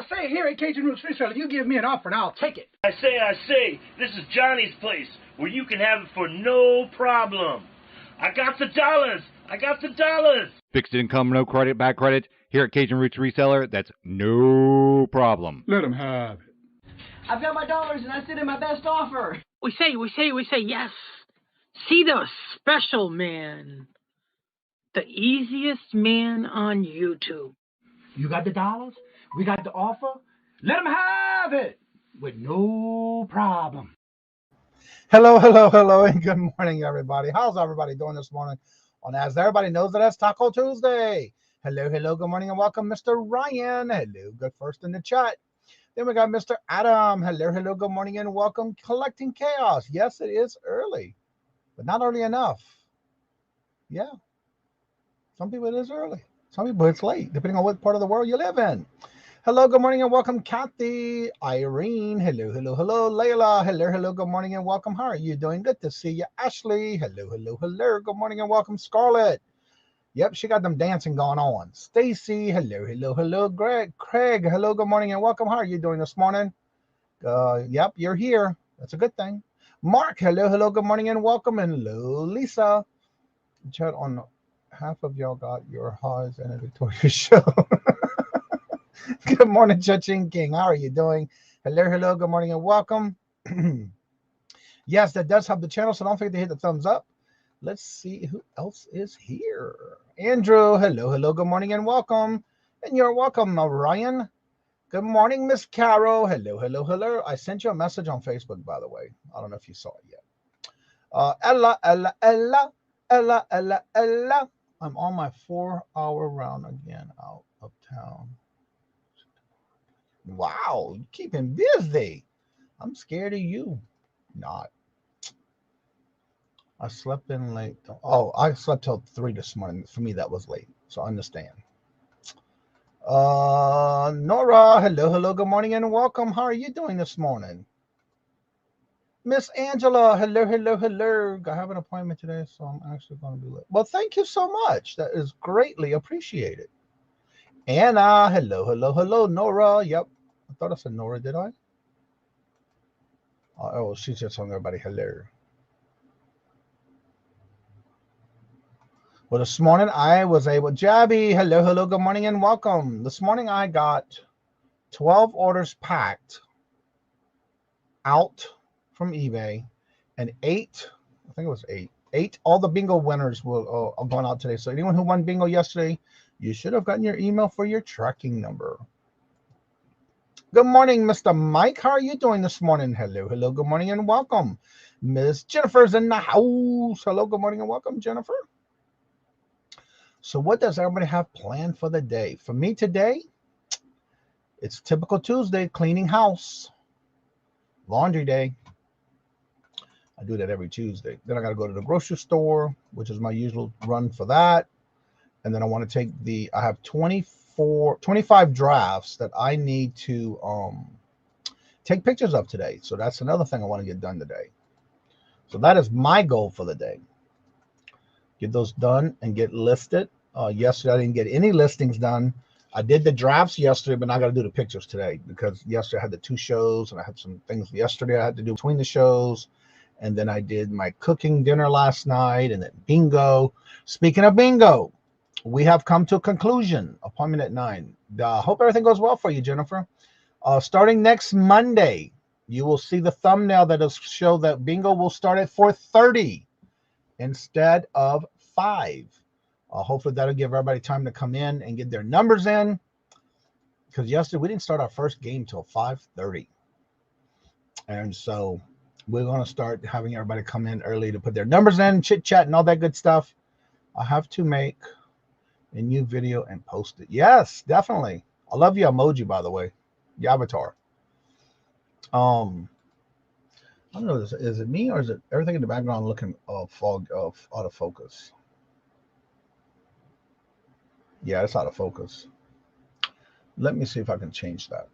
I say, here at Kajun Reseller, you give me an offer and I'll take it. I say, this is Johnny's place, where you can have it for no problem. I got the dollars. Fixed income, no credit, back credit. Here at Cajun Roots Reseller, that's no problem. Let him have it. I've got my dollars and I sent in my best offer. We say, yes. See the special man. The easiest man on YouTube. You got the dollars? We got the offer? Let him have it with no problem. Hello, and good morning, everybody. How's everybody doing this morning? As everybody knows, that it's Taco Tuesday. Hello, good morning, and welcome, Mr. Ryan. Hello, good first in the chat. Then we got Mr. Adam. Hello, good morning, and welcome, Collecting Chaos. Yes, it is early, but not early enough. Yeah. Some people it is early. Some people it's late, depending on what part of the world you live in. Hello, good morning, and welcome, Kathy. Irene. Hello, Layla. Hello, good morning, and welcome. How are you doing? Good to see you. Ashley. Hello. Good morning, and welcome, Scarlett. Yep, she got them dancing going on. Stacy. Hello. Craig. Hello, good morning, and welcome. How are you doing this morning? Yep, you're here. That's a good thing. Mark. Hello, good morning, and welcome. And hello, Lisa. Chat on. Half of y'all got your highs and a Victoria show. Good morning, Cha-Ching King. How are you doing? Hello. Good morning and welcome. Yes, that does help the channel, so don't forget to hit the thumbs up. Let's see who else is here. Andrew. Hello. Good morning and welcome. And you're welcome, Ryan. Good morning, Miss Carol. Hello. I sent you a message on Facebook, by the way. I don't know if you saw it yet. Ella. I'm on my 4-hour round again out of town. Wow, you keeping busy. I'm scared of you. Not. I slept in late. Oh, I slept till 3 this morning. For me, that was late. So I understand. Nora, hello. Good morning and welcome. How are you doing this morning? Miss Angela, hello. I have an appointment today, so I'm actually going to be late. Well, thank you so much. That is greatly appreciated. Anna, hello. Nora, yep. I thought I said Nora, did I? Oh, she's just telling everybody hello. Well, this morning I was able, Jabby, hello, good morning and welcome. This morning I got 12 orders packed out from eBay, and 8, I think it was 8, all the bingo winners will are going out today. So anyone who won bingo yesterday, you should have gotten your email for your tracking number. Good morning, Mr. Mike. How are you doing this morning? Hello, good morning and welcome. Miss Jennifer's in the house. Hello, good morning and welcome, Jennifer. So what does everybody have planned for the day? For me today, it's typical Tuesday, cleaning house, laundry day. I do that every Tuesday. Then I got to go to the grocery store, which is my usual run for that. And then I want to take I have 25 drafts that I need to take pictures of today. So that's another thing I want to get done today. So that is my goal for the day. Get those done and get listed. Yesterday, I didn't get any listings done. I did the drafts yesterday, but now I got to do the pictures today because yesterday I had the 2 shows and I had some things yesterday I had to do between the shows. And then I did my cooking dinner last night and then bingo. Speaking of bingo, we have come to a conclusion. Appointment at 9. Hope everything goes well for you, Jennifer. Starting next Monday, you will see the thumbnail that will show that bingo will start at 4:30 instead of 5. Hopefully that'll give everybody time to come in and get their numbers in. Because yesterday we didn't start our first game till 5:30. And so we're going to start having everybody come in early to put their numbers in, chit chat and all that good stuff. I have to make a new video and post it. Yes, definitely. I love your emoji, by the way. Your avatar. I don't know. Is it me or is it everything in the background looking out of focus? Yeah, it's out of focus. Let me see if I can change that.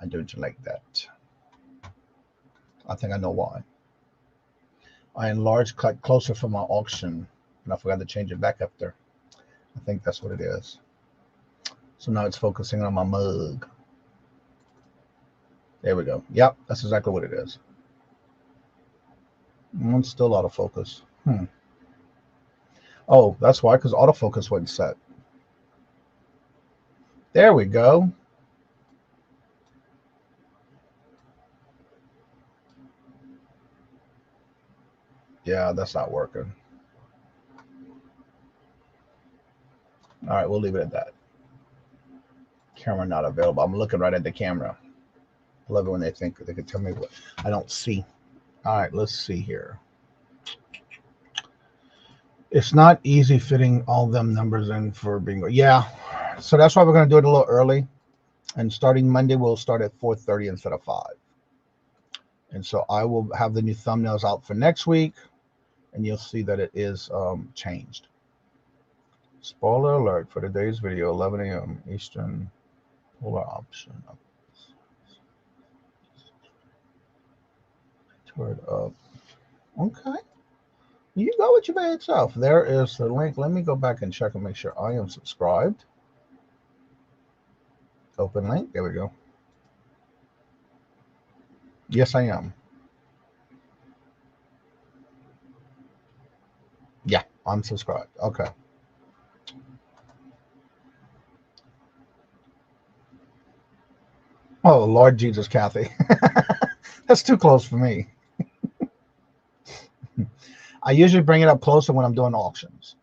I don't like that. I think I know why. I enlarged, cut closer for my auction, and I forgot to change it back up there. I think that's what it is. So now it's focusing on my mug. There we go. Yep, that's exactly what it is. It's still out of focus. Oh, that's why, because autofocus wasn't set. There we go. Yeah, that's not working. All right, we'll leave it at that. Camera not available. I'm looking right at the camera. I love it when they think they can tell me what I don't see. All right, let's see here. It's not easy fitting all them numbers in for bingo. Yeah, so that's why we're going to do it a little early. And starting Monday, we'll start at 4:30 instead of 5. And so I will have the new thumbnails out for next week, and you'll see that it is changed. Spoiler alert for today's video, 11 a.m. Eastern, polar option. Turn up. Okay. You go with your bad self. There is the link. Let me go back and check and make sure I am subscribed. Open link. There we go. Yes, I am. Yeah, I'm subscribed. Okay. Oh, Lord Jesus, Kathy. That's too close for me. I usually bring it up closer when I'm doing auctions.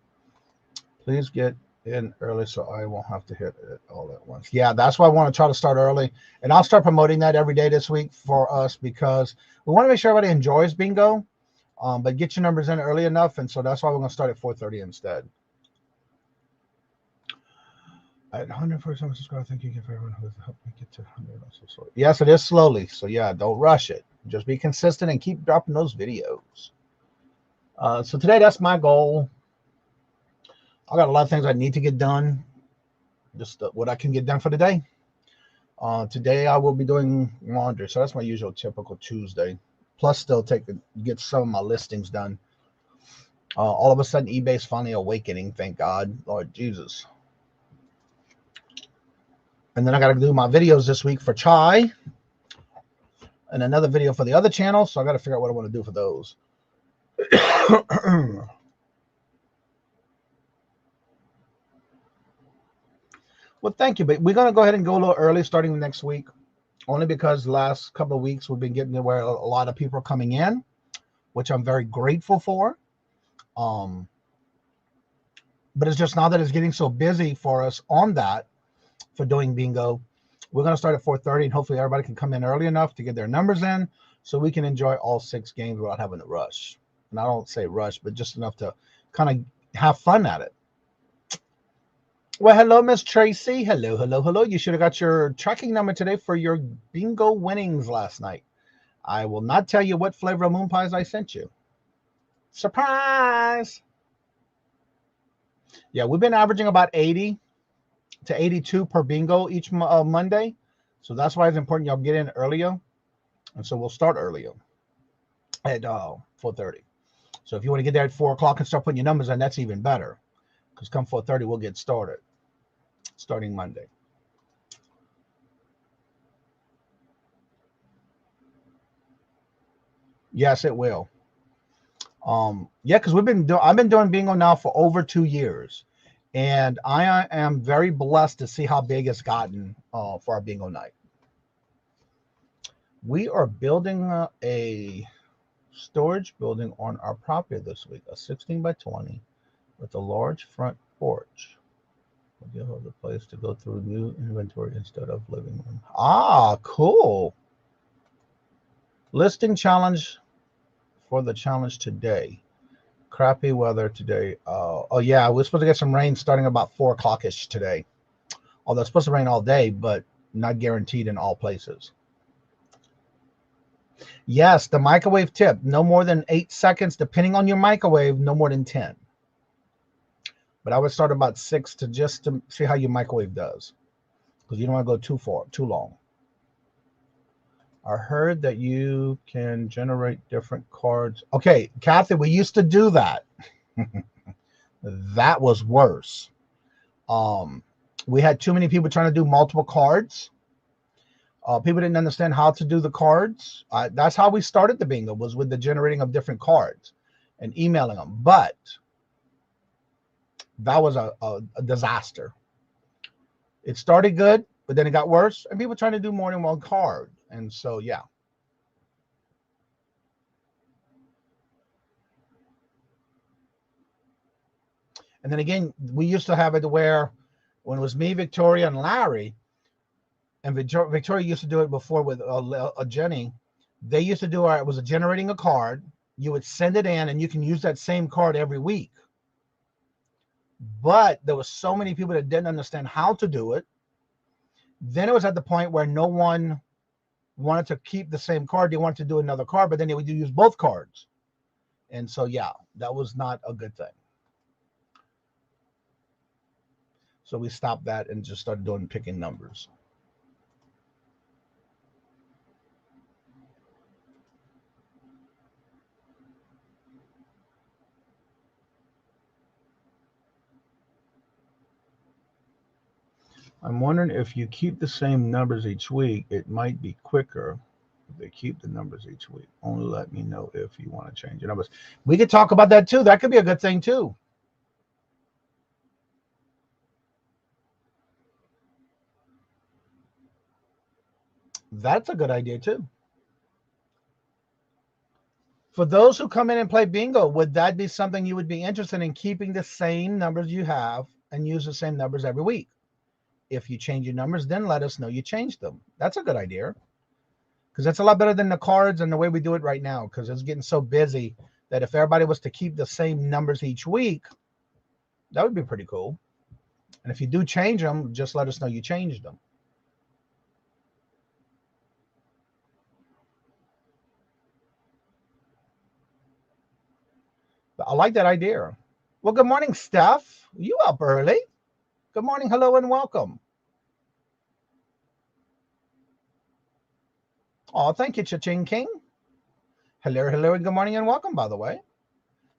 Please get in early so I won't have to hit it all at once. Yeah, that's why I want to try to start early. And I'll start promoting that every day this week for us because we want to make sure everybody enjoys bingo, but get your numbers in early enough. And so that's why we're going to start at 4:30 instead. At 100% subscribe, thank you for everyone who's helped me get to 100. Also, yes, it is slowly. So yeah, don't rush it. Just be consistent and keep dropping those videos. So today, that's my goal. I got a lot of things I need to get done. Just what I can get done for the day. Today I will be doing laundry, so that's my usual typical Tuesday. Plus, still get some of my listings done. All of a sudden, eBay's finally awakening. Thank God, Lord Jesus. And then I got to do my videos this week for Chai, and another video for the other channel. So I got to figure out what I want to do for those. Well, thank you, but we're going to go ahead and go a little early starting next week, only because the last couple of weeks we've been getting to where a lot of people are coming in, which I'm very grateful for. But it's just now that it's getting so busy for us on that for doing bingo, we're going to start at 4:30, and hopefully everybody can come in early enough to get their numbers in so we can enjoy all 6 games without having to rush. And I don't say rush, but just enough to kind of have fun at it. Well, hello, Miss Tracy. Hello, hello, hello. You should have got your tracking number today for your bingo winnings last night. I will not tell you what flavor of moon pies I sent you. Surprise! Yeah, we've been averaging about 80 to 82 per bingo each Monday. So that's why it's important y'all get in earlier. And so we'll start earlier at 4:30. So if you want to get there at 4 o'clock and start putting your numbers in, that's even better. Because come 4:30, we'll get started. Starting Monday. Yes, it will. Yeah, because I've been doing bingo now for over 2 years, and I am very blessed to see how big it's gotten for our bingo night. We are building a storage building on our property this week, a 16 by 20 with a large front porch. We'll give her the place to go through new inventory instead of living room. Ah, cool. Listing challenge for the challenge today. Crappy weather today. Oh yeah, we're supposed to get some rain starting about 4 o'clock-ish today. Although it's supposed to rain all day, but not guaranteed in all places. Yes, the microwave tip. No more than 8 seconds, depending on your microwave, no more than 10. But I would start about 6 to see how your microwave does. Because you don't want to go too long. I heard that you can generate different cards. Okay, Kathy, we used to do that. That was worse. We had too many people trying to do multiple cards. People didn't understand how to do the cards. That's how we started the bingo, was with the generating of different cards and emailing them. But that was a disaster. It started good, but then it got worse, and people trying to do more than one card. And so, yeah. And then again, we used to have it where when it was me, Victoria, and Larry, and Victoria used to do it before with Jenny, they used to do it was generating a card. You would send it in, and you can use that same card every week. But there was so many people that didn't understand how to do it. Then it was at the point where no one wanted to keep the same card. They wanted to do another card, but then they would use both cards. And so, yeah, that was not a good thing. So we stopped that and just started picking numbers. I'm wondering if you keep the same numbers each week, it might be quicker if they keep the numbers each week. Only let me know if you want to change your numbers. We could talk about that too. That could be a good thing too. That's a good idea too. For those who come in and play bingo, would that be something you would be interested in, keeping the same numbers you have and use the same numbers every week? If you change your numbers, then let us know you changed them. That's a good idea, because that's a lot better than the cards and the way we do it right now, because it's getting so busy that if everybody was to keep the same numbers each week, that would be pretty cool. And if you do change them, just let us know you changed them. But I like that idea. Well, good morning, Steph. You up early? Good morning, hello, and welcome. Oh, thank you, Cha-Ching King. Hello, hello, and good morning, and welcome, by the way.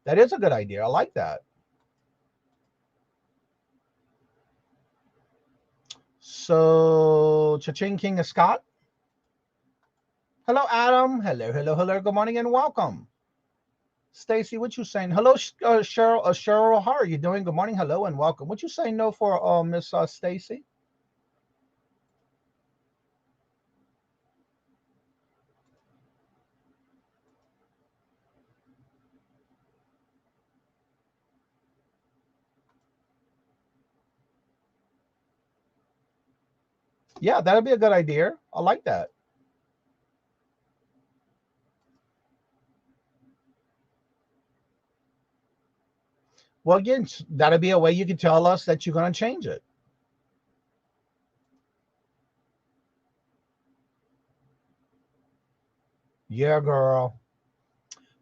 That is a good idea. I like that. So, Cha-Ching King is Scott. Hello, Adam. Hello, hello, hello. Good morning, and welcome. Stacy, what you saying? Hello, Cheryl. Cheryl, how are you doing? Good morning, hello, and welcome. What you saying no for Miss Stacy? Yeah, that'd be a good idea. I like that. Well, again, that'd be a way you can tell us that you're going to change it. Yeah, girl.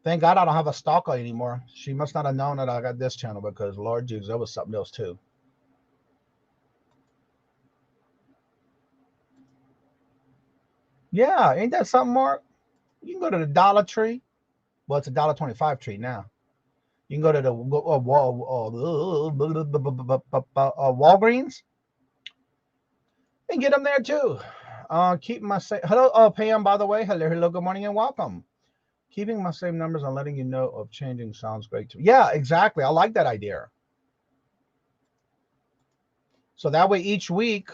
Thank God I don't have a stalker anymore. She must not have known that I got this channel, because Lord Jesus, there was something else too. Yeah, ain't that something, Mark? You can go to the Dollar Tree. Well, it's a $1.25 tree now. You can go to the Walgreens and get them there too. Keeping my same. Hello, Pam. By the way, hello, hello. Good morning and welcome. Keeping my same numbers and letting you know of changing sounds great too. Yeah, exactly. I like that idea. So that way, each week,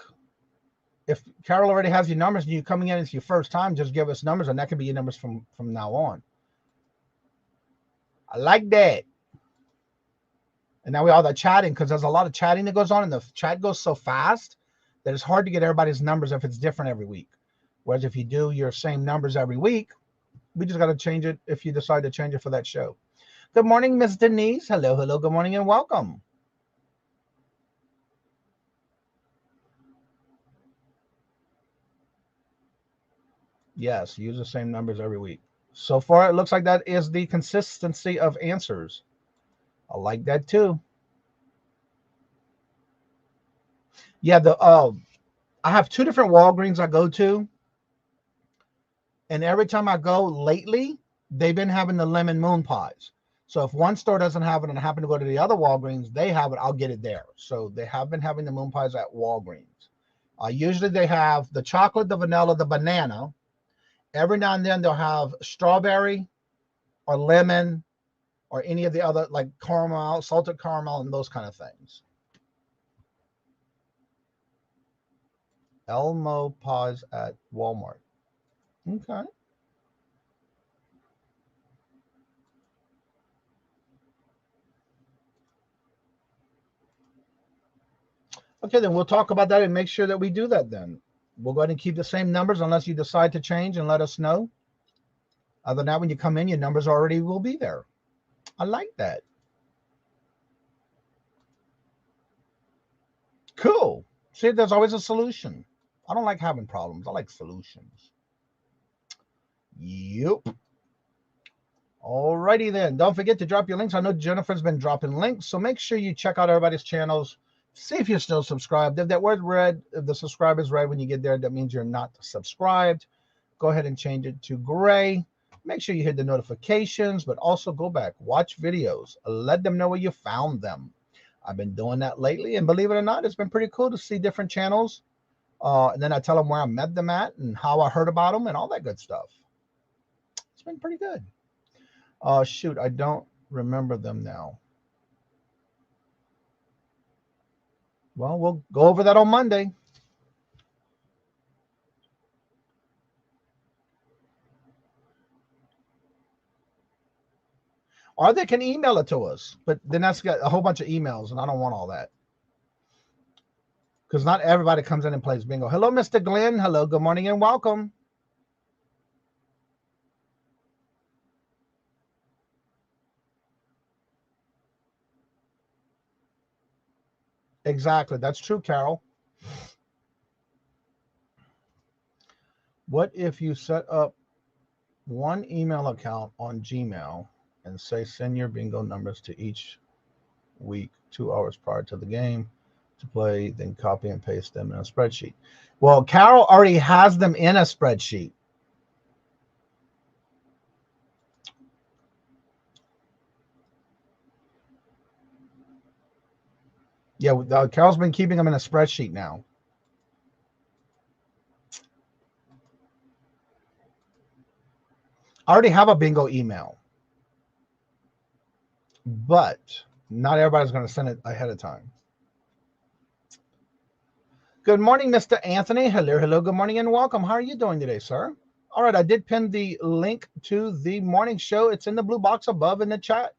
if Carol already has your numbers and you're coming in, it's your first time, just give us numbers, and that can be your numbers from now on. I like that. And now we all that chatting, because there's a lot of chatting that goes on, and the chat goes so fast that it's hard to get everybody's numbers if it's different every week. Whereas if you do your same numbers every week, we just got to change it if you decide to change it for that show. Good morning, Miss Denise. Hello, hello. Good morning and welcome. Yes, use the same numbers every week. So far, it looks like that is the consistency of answers. I like that too. Yeah, I have two different Walgreens I go to, and every time I go lately, they've been having the lemon moon pies. So if one store doesn't have it and I happen to go to the other Walgreens, they have it, I'll get it there. So they have been having the moon pies at Walgreens. Usually they have the chocolate, the vanilla, the banana. Every now and then they'll have strawberry or lemon or any of the other, like caramel, salted caramel, and those kind of things. Elmo pies at Walmart. Okay. Okay, then we'll talk about that and make sure that we do that then. We'll go ahead and keep the same numbers unless you decide to change and let us know. Other than that, when you come in, your numbers already will be there. I like that. Cool. See, there's always a solution. I don't like having problems. I like solutions. Yep. Alrighty then. Don't forget to drop your links. I know Jennifer's been dropping links, so make sure you check out everybody's channels. See if you're still subscribed. If that word red, if the subscribe is red when you get there, that means you're not subscribed. Go ahead and change it to gray. Make sure you hit the notifications, but also go back, watch videos, let them know where you found them. I've been doing that lately, and believe it or not, it's been pretty cool to see different channels. And then I tell them where I met them at and how I heard about them and all that good stuff. It's been pretty good. Shoot, I don't remember them now. Well, we'll go over that on Monday. Or they can email it to us, but then that's got a whole bunch of emails, and I don't want all that. Because not everybody comes in and plays bingo. Hello, Mr. Glenn. Hello, good morning, and welcome. Exactly. That's true, Carol. What if you set up one email account on Gmail and say send your bingo numbers to each week 2 hours prior to the game to play, then copy and paste them in a spreadsheet? Well, Carol already has them in a spreadsheet. Yeah, Carol's been keeping them in a spreadsheet now. I already have a bingo email, but not everybody's going to send it ahead of time. Good morning, Mr. Anthony. Hello, hello, good morning, and welcome. How are you doing today, sir? All right, I did pin the link to the morning show. It's in the blue box above in the chat.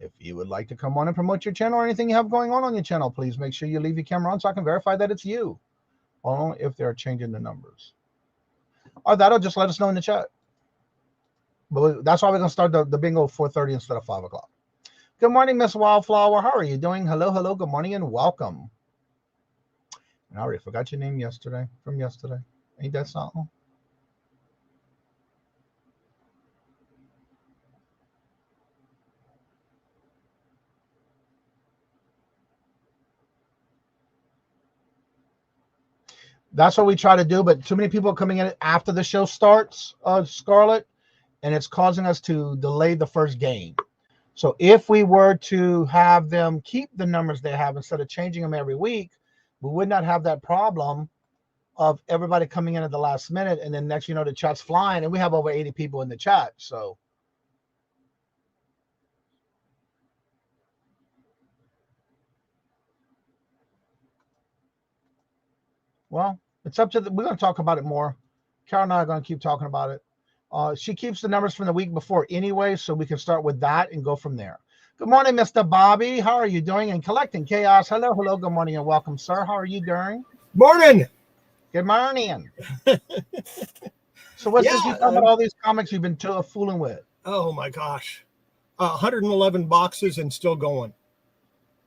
If you would like to come on and promote your channel or anything you have going on your channel, please make sure you leave your camera on so I can verify that it's you. Only if they're changing the numbers. Or that'll just let us know in the chat. But that's why we're going to start the bingo 4:30 instead of 5 o'clock. Good morning, Miss Wildflower. How are you doing? Hello, hello, good morning, and welcome. And I already forgot your name from yesterday. Ain't that something? That's what we try to do, but too many people are coming in after the show starts, Scarlett, and it's causing us to delay the first game. So if we were to have them keep the numbers they have instead of changing them every week, we would not have that problem of everybody coming in at the last minute, and then next, the chat's flying, and we have over 80 people in the chat. So well, it's up to we're going to talk about it more. Carol and I are going to keep talking about it. She keeps the numbers from the week before anyway, so we can start with that and go from there. Good morning, Mr. Bobby. How are you doing? And Collecting Chaos. Hello, hello. Good morning and welcome, sir. How are you doing? Morning. Good morning. So what's this you talking about all these comics you've been fooling with? Oh, my gosh. 111 boxes and still going.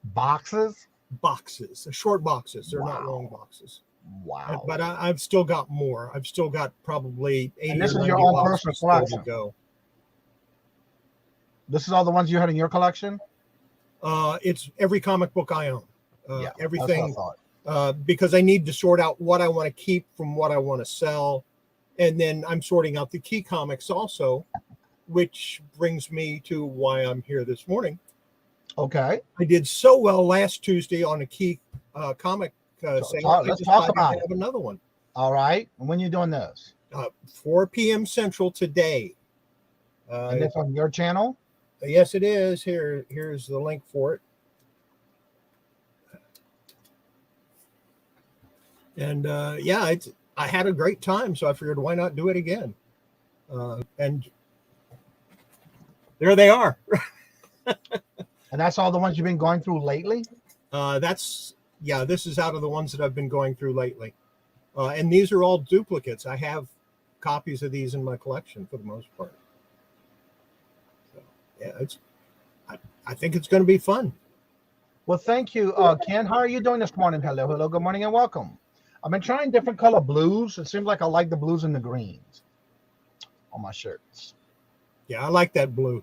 Boxes? Boxes. Short boxes. They're not long boxes. Wow. But I've still got more. I've still got probably 80 and this or is 90 your own boxes personal still collection. to go. This is all the ones you had in your collection? It's every comic book I own. Yeah, everything. that's what I thought. Because I need to sort out what I want to keep from what I want to sell. And then I'm sorting out the key comics also. which brings me to why I'm here this morning. Okay. I did so well last Tuesday on a key comic sale. Let's talk about it. Have another one. All right. And when you doing this? 4 p.m. Central today. And it's on your channel? Yes, it is. Here's the link for it. And yeah, I had a great time, so I figured why not do it again. And there they are. And that's all the ones you've been going through lately? This is out of the ones that I've been going through lately. And these are all duplicates. I have copies of these in my collection for the most part. So, yeah, I think it's going to be fun. Well, thank you, Ken. How are you doing this morning? Hello, good morning, and welcome. I've been trying different color blues. It seems like I like the blues and the greens on my shirts. Yeah, I like that blue.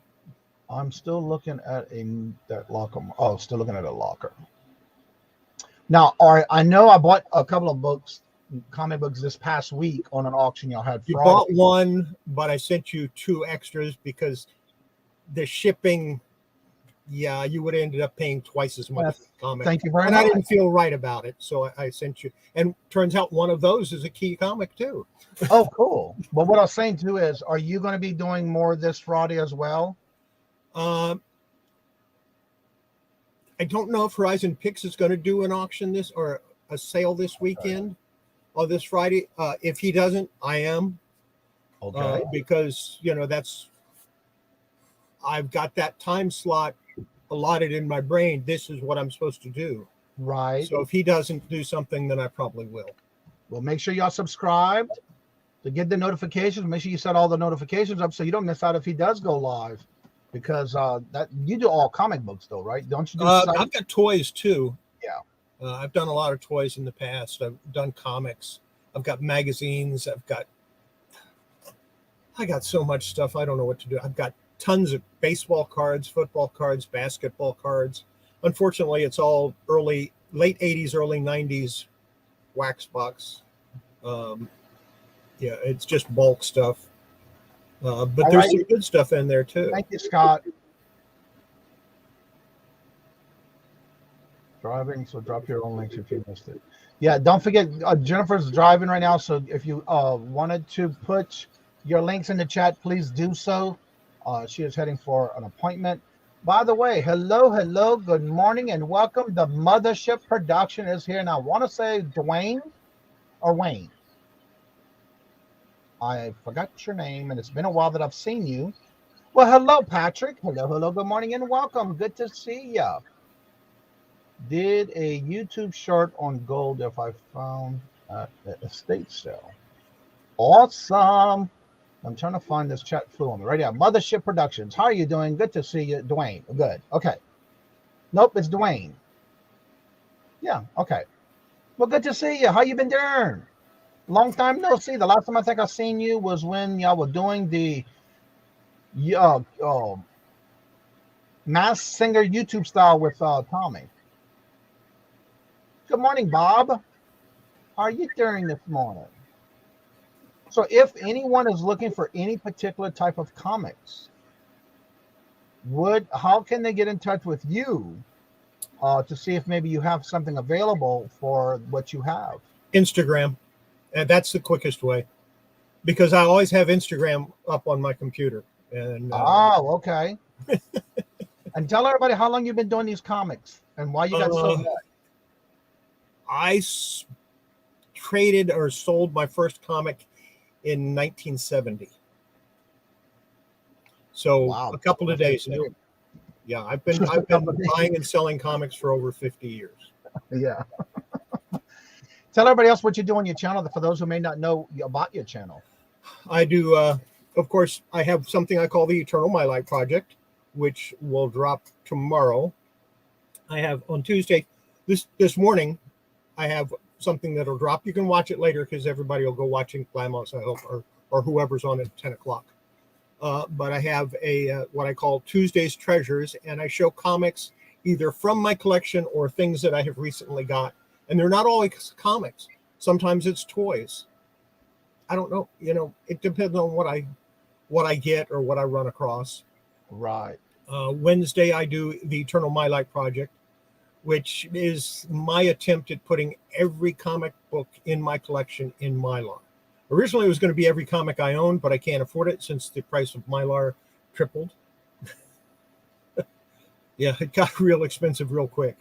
I'm still looking at that locker. Oh, still looking at a locker. Now, I know I bought a couple of books, comic books, this past week on an auction y'all had. You bought one, but I sent you 2 extras because the shipping. Yeah, you would have ended up paying twice as much for the comic. Thank you very much. much. I didn't feel right about it, so I sent you. And turns out one of those is a key comic too. Oh, cool. But what I was saying too is, are you going to be doing more this Friday as well? I don't know if Horizon Picks is going to do an auction or a sale this weekend or this Friday. If he doesn't, I am. Okay. Because I've got that time slot allotted in my brain. This is what I'm supposed to do. Right. So if he doesn't do something, then I probably will. Well, make sure y'all subscribed to get the notifications. Make sure you set all the notifications up so you don't miss out if he does go live. Because that you do all comic books though, right? Don't you do I've got toys too. Yeah. I've done a lot of toys in the past. I've done comics. I've got magazines. I got so much stuff. I don't know what to do. I've got tons of baseball cards, football cards, basketball cards. Unfortunately, it's all late 80s, early 90s wax box. Yeah, it's just bulk stuff. But there's some good stuff in there too. Thank you, Scott. Driving, so drop your own links if you missed it. Yeah, don't forget, Jennifer's driving right now, so if you wanted to put your links in the chat, please do so. She is heading for an appointment. By the way, hello, good morning, and welcome. The Mothership production is here. And I want to say Dwayne or Wayne. I forgot your name, and it's been a while that I've seen you. Well, hello, Patrick. Hello, good morning, and welcome. Good to see ya. Did a YouTube short on gold if I found at the estate sale. Awesome. I'm trying to find this chat flew on me right now. Mothership Productions. How are you doing? Good to see you, Dwayne. Good. Okay. Nope, it's Dwayne. Yeah, okay. Well, good to see you. How you been doing? Long time no see. The last time I think I seen you was when y'all were doing the Masked Singer YouTube style with Tommy. Good morning, Bob. How are you doing this morning? So if anyone is looking for any particular type of comics, how can they get in touch with you to see if maybe you have something available for what you have? Instagram. And that's the quickest way because I always have Instagram up on my computer. And okay. And tell everybody how long you've been doing these comics and why you got so good. I traded or sold my first comic in 1970. So a couple of days now. Yeah, I've been buying and selling comics for over 50 years. Yeah. Tell everybody else what you do on your channel for those who may not know about your channel. I do, of course, I have something I call the Eternal My Life Project, which will drop tomorrow. I have on Tuesday, this morning, I have something that'll drop. You can watch it later because everybody will go watching Glamos, I hope, or whoever's on at 10 o'clock. But I have what I call Tuesday's Treasures, and I show comics either from my collection or things that I have recently got. And they're not always comics. Sometimes it's toys. I don't know. It depends on what what I get or what I run across. Right. Wednesday, I do the Eternal My Light project, which is my attempt at putting every comic book in my collection in Mylar. Originally, it was going to be every comic I own, but I can't afford it since the price of Mylar tripled. Yeah, it got real expensive real quick.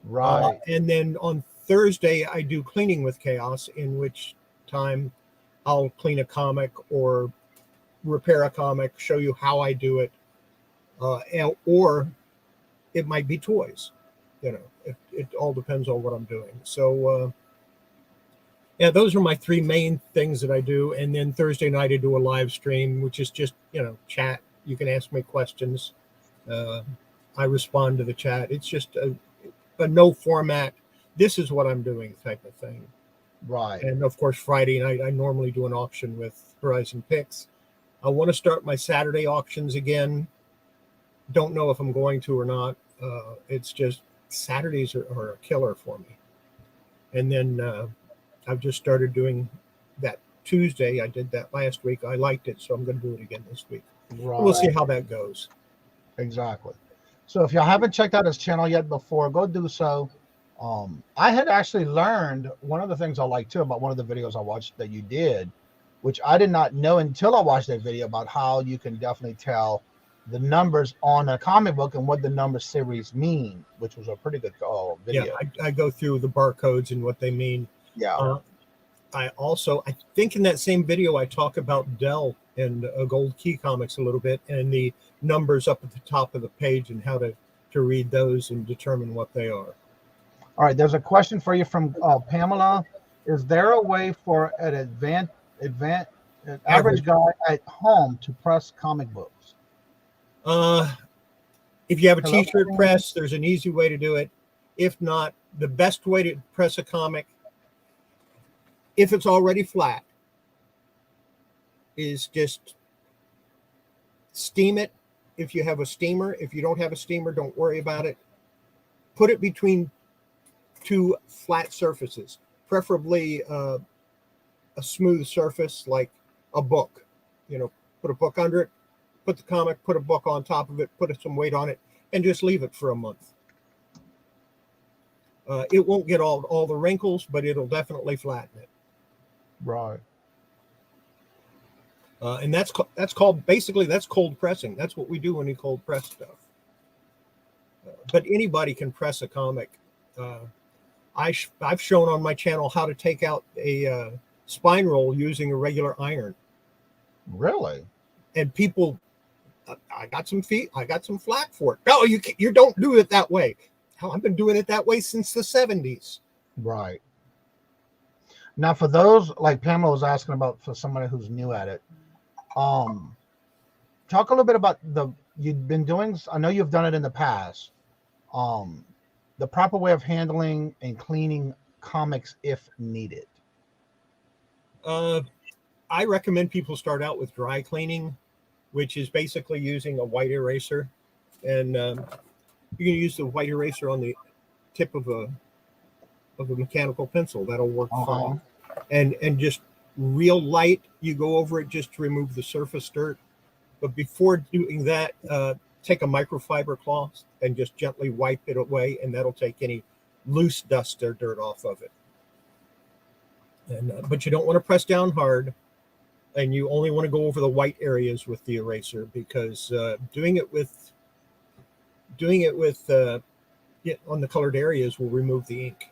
Right. And then on Thursday, I do Cleaning with Chaos, in which time I'll clean a comic or repair a comic, show you how I do it, or it might be toys. You know, it all depends on what I'm doing. So, yeah, those are my three main things that I do. And then Thursday night, I do a live stream, which is just, you know, chat. You can ask me questions. I respond to the chat. It's just a no format. This is what I'm doing type of thing. Right. And of course, Friday night, I normally do an auction with Horizon Picks. I want to start my Saturday auctions again. Don't know if I'm going to or not. It's just Saturdays are a killer for me. And then I've just started doing that Tuesday. I did that last week. I liked it, so I'm going to do it again this week. Right. We'll see how that goes. Exactly. So if y'all haven't checked out his channel yet before, go do so. I had actually learned one of the things I like too about one of the videos I watched that you did, which I did not know until I watched that video, about how you can definitely tell the numbers on a comic book and what the number series mean, which was a pretty good video. Yeah, I go through the barcodes and what they mean. Yeah. I think in that same video, I talk about Dell and Gold Key Comics a little bit, and the numbers up at the top of the page and how to read those and determine what they are. All right, there's a question for you from Pamela. Is there a way for an average guy at home to press comic books? If you have a t-shirt press, there's an easy way to do it. If not, the best way to press a comic, if it's already flat, is just steam it. If you have a steamer, if you don't have a steamer, don't worry about it. Put it between two flat surfaces, preferably a smooth surface like a book. You know, put a book under it, put the comic, put a book on top of it, put some weight on it, and just leave it for a month. It won't get all the wrinkles, but it'll definitely flatten it. Right. And that's called basically, that's cold pressing. That's what we do when we cold press stuff. But anybody can press a comic. I've shown on my channel how to take out a spine roll using a regular iron. Really? And people, I got some flack for it. No, you don't do it that way. Hell, I've been doing it that way since the 70s. Right. Now, for those, like Pamela was asking about, for somebody who's new at it, talk a little bit about you've been doing, I know you've done it in the past, the proper way of handling and cleaning comics if needed. I recommend people start out with dry cleaning, which is basically using a white eraser. And you can use the white eraser on the tip of a mechanical pencil. That'll work fine. And just real light, you go over it just to remove the surface dirt. But before doing that, take a microfiber cloth and just gently wipe it away, and that'll take any loose dust or dirt off of it. And but you don't want to press down hard, and you only want to go over the white areas with the eraser, because doing it with on the colored areas will remove the ink.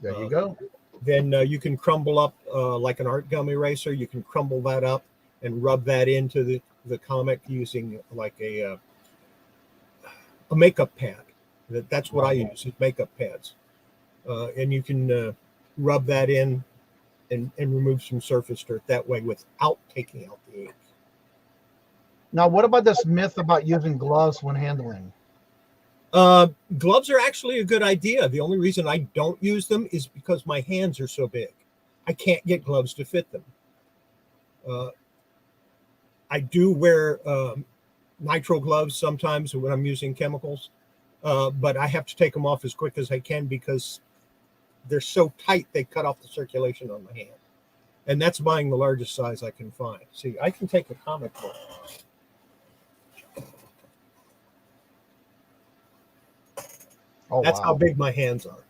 There you go. Then you can crumble up like an art gum eraser. You can crumble that up and rub that into the comic using like a makeup pad. That's what I use, is makeup pads. And you can rub that in and remove some surface dirt that way without taking out the ink. Now, what about this myth about using gloves when handling? Gloves are actually a good idea. The only reason I don't use them is because my hands are so big. I can't get gloves to fit them. I do wear nitro gloves sometimes when I'm using chemicals, but I have to take them off as quick as I can because they're so tight they cut off the circulation on my hand. And that's buying the largest size I can find. See, I can take a comic book. Oh, That's wow. how big my hands are.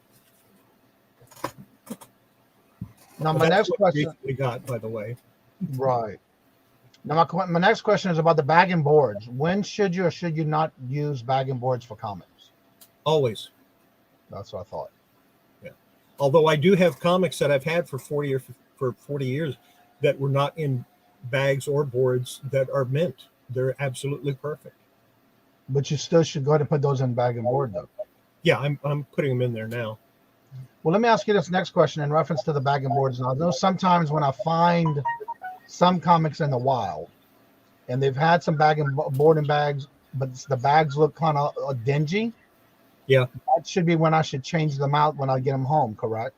Now, my That's next what question. we got, by the way. Right. Now, my next question is about the bagging boards. When should you or should you not use bagging boards for comics? Always. That's what I thought. Yeah. Although I do have comics that I've had for 40 years that were not in bags or boards that are mint. They're absolutely perfect. But you still should go ahead and put those in bagging board, though. Yeah, I'm putting them in there now. Well, let me ask you this next question in reference to the bagging boards. Now, I know sometimes when I find some comics in the wild, and they've had some board and bags, but the bags look kind of dingy. Yeah. That should be when I should change them out when I get them home, correct?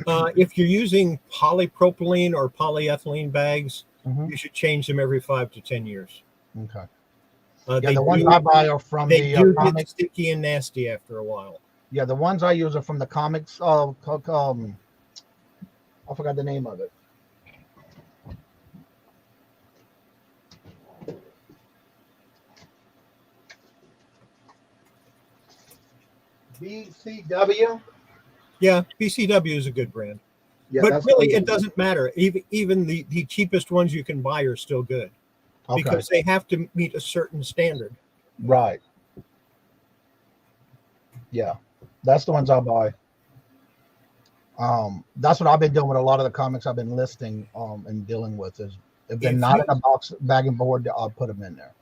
If you're using polypropylene or polyethylene bags, Mhm. you should change them every 5 to 10 years. Okay. They the ones do, I buy are from they the do get comics. sticky and nasty after a while. Yeah, the ones I use are from the comics. I forgot the name of it. BCW. Yeah, BCW is a good brand. Yeah, But that's really, what I it use. doesn't matter. Even the cheapest ones you can buy are still good Okay. because they have to meet a certain standard. Right. Yeah, that's the ones I buy. That's what I've been doing with a lot of the comics I've been listing and dealing with is if they're not in a box bagging board, I'll put them in there.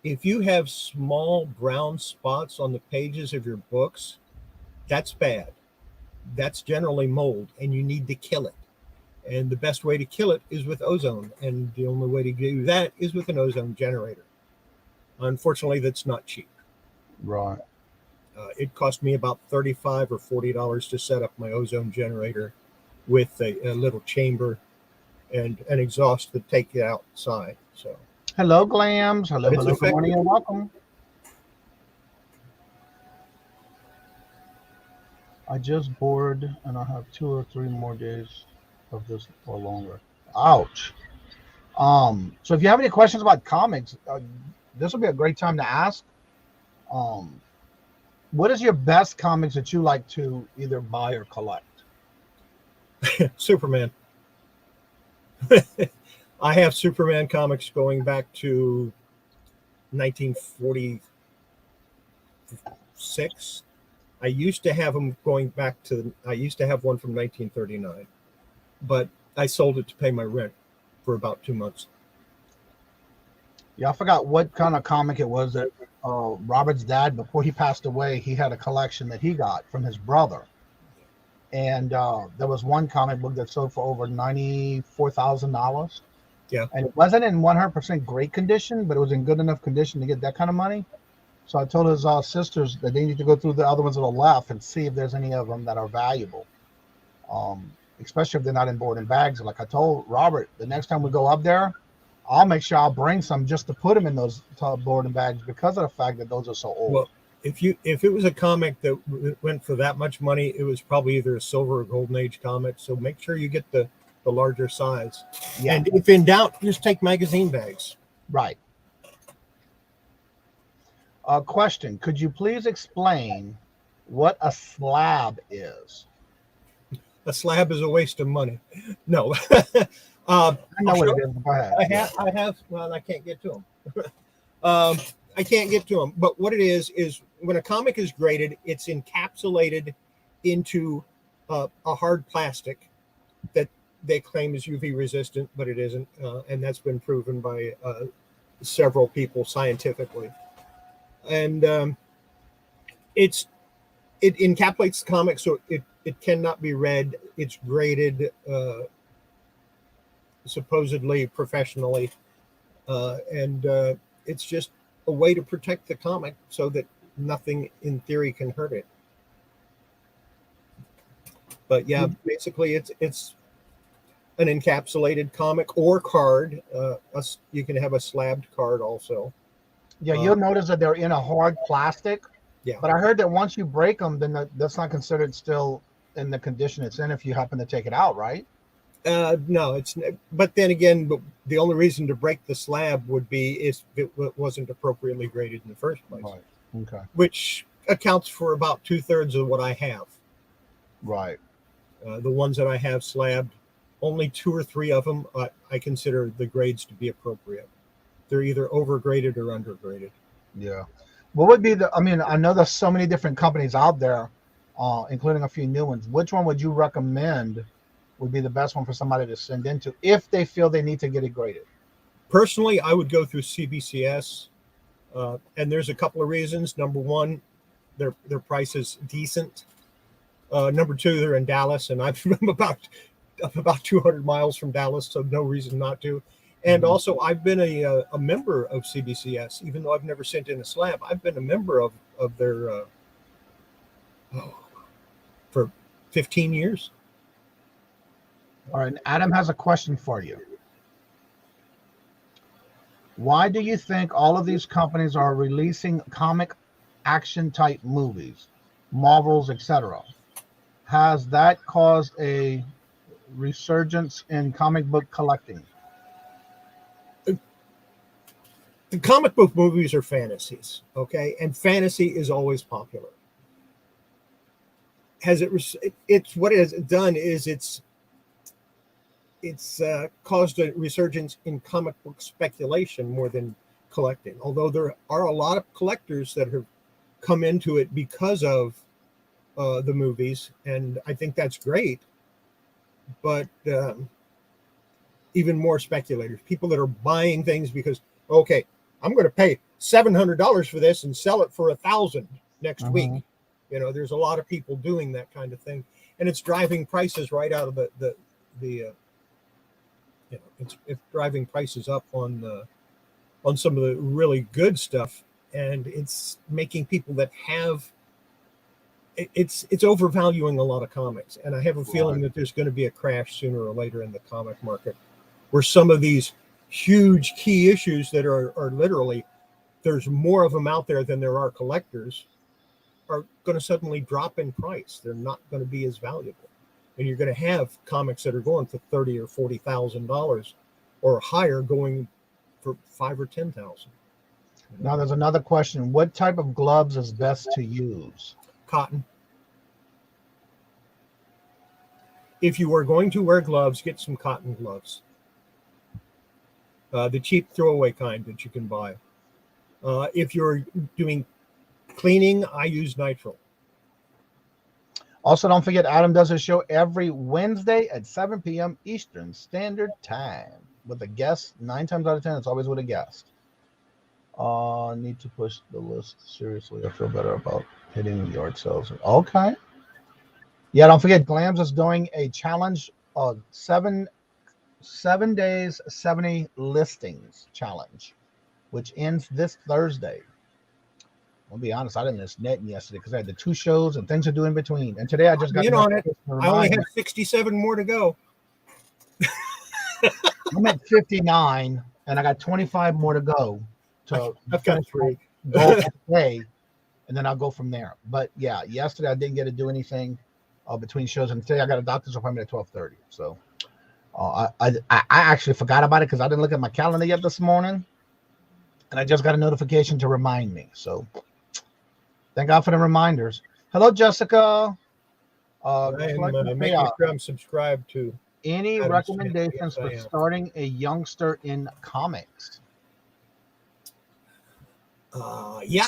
If you have small brown spots on the pages of your books, that's bad. That's generally mold, and you need to kill it. And the best way to kill it is with ozone, and the only way to do that is with an ozone generator. Unfortunately, that's not cheap. Right. It cost me about $35 or $40 to set up my ozone generator with a little chamber and an exhaust to take it outside. So, Hello, Glams. Hello, It's hello. Good morning effective. and welcome. I just bored and I have 2 or 3 more days of this or longer. Ouch. So if you have any questions about comics, this will be a great time to ask. What is your best comics that you like to either buy or collect? Superman. I have Superman comics going back to 1946. I used to have them going back to, I used to have one from 1939, but I sold it to pay my rent for about 2 months. Yeah, I forgot what kind of comic it was that Robert's dad, before he passed away, he had a collection that he got from his brother. And there was one comic book that sold for over $94,000. Yeah. And it wasn't in 100% great condition, but it was in good enough condition to get that kind of money. So I told his sisters that they need to go through the other ones that are left and see if there's any of them that are valuable, especially if they're not in board and bags. Like I told Robert, the next time we go up there, I'll make sure I'll bring some just to put them in those board and bags because of the fact that those are so old. Well, if it was a comic that went for that much money, it was probably either a silver or golden age comic. So make sure you get the larger size. Yeah. And if in doubt, just take magazine bags. Right. Question. Could you please explain what a slab is? A slab is a waste of money. No. I know what it is. Go ahead. I have. Well, I can't get to them. I can't get to them. But what it is when a comic is graded, it's encapsulated into a hard plastic that they claim is UV resistant, but it isn't, and that's been proven by several people scientifically. And it encapsulates the comic, so it cannot be read. It's graded supposedly professionally, and it's just a way to protect the comic so that nothing in theory can hurt it. But yeah, basically it's an encapsulated comic or card. You can have a slabbed card also. Yeah, you'll notice that they're in a hard plastic. Yeah. But I heard that once you break them, then that's not considered still in the condition it's in if you happen to take it out, right? No, it's. But then again, the only reason to break the slab would be if it wasn't appropriately graded in the first place. Right. Okay. Which accounts for about 2/3 of what I have. Right. The ones that I have slabbed, only 2 or 3 of them I consider the grades to be appropriate. They're either overgraded or undergraded. Yeah. What would be I mean, I know there's so many different companies out there, including a few new ones. Which one would you recommend would be the best one for somebody to send into if they feel they need to get it graded? Personally, I would go through CBCS, and there's a couple of reasons. Number one, their price is decent. Number two, they're in Dallas, and I'm about 200 miles from Dallas, so no reason not to. And also, I've been a member of CBCS, even though I've never sent in a slab. I've been a member of their for 15 years. All right. Adam has a question for you. Why do you think all of these companies are releasing comic action type movies, Marvels, etc.? Has that caused a resurgence in comic book collecting? The comic book movies are fantasies, okay? And fantasy is always popular. It's what it has done is it's caused a resurgence in comic book speculation more than collecting. Although there are a lot of collectors that have come into it because of the movies, and I think that's great. But even more speculators, people that are buying things because, okay, I'm going to pay $700 for this and sell it for $1,000 next week. You know, there's a lot of people doing that kind of thing, and it's driving prices right out of the it's driving prices up on some of the really good stuff, and it's making people that have it's overvaluing a lot of comics. And I have a feeling that there's going to be a crash sooner or later in the comic market, where some of these huge key issues that are literally, there's more of them out there than there are collectors, are going to suddenly drop in price. They're not going to be as valuable, and you're going to have comics that are going for $30,000 or $40,000 or higher, going for $5,000 or $10,000. Now there's another question. What type of gloves is best to use? Cotton. If you are going to wear gloves, get some cotton gloves. The cheap throwaway kind that you can buy. If you're doing cleaning, I use nitrile. Also, don't forget, Adam does a show every Wednesday at 7 p.m. Eastern Standard Time with a guest. 9 times out of 10, it's always with a guest. Need to push the list seriously. I feel better about hitting yard sales. Okay. Yeah, don't forget, Glams is doing a challenge of 7 days, 70 listings challenge, which ends this Thursday. I'll be honest, I didn't list netting yesterday because I had the 2 shows and things to do in between. And today I just got on it. I only have 67 more to go. I'm at 59 and I got 25 more to go. So I've got 3. Go today, and then I'll go from there. But yeah, yesterday I didn't get to do anything between shows, and today I got a doctor's appointment at 12:30. So I actually forgot about it because I didn't look at my calendar yet this morning, and I just got a notification to remind me. So thank God for the reminders. Hello, Jessica. Making sure I'm subscribed to. Any recommendations for starting a youngster in comics? Yeah.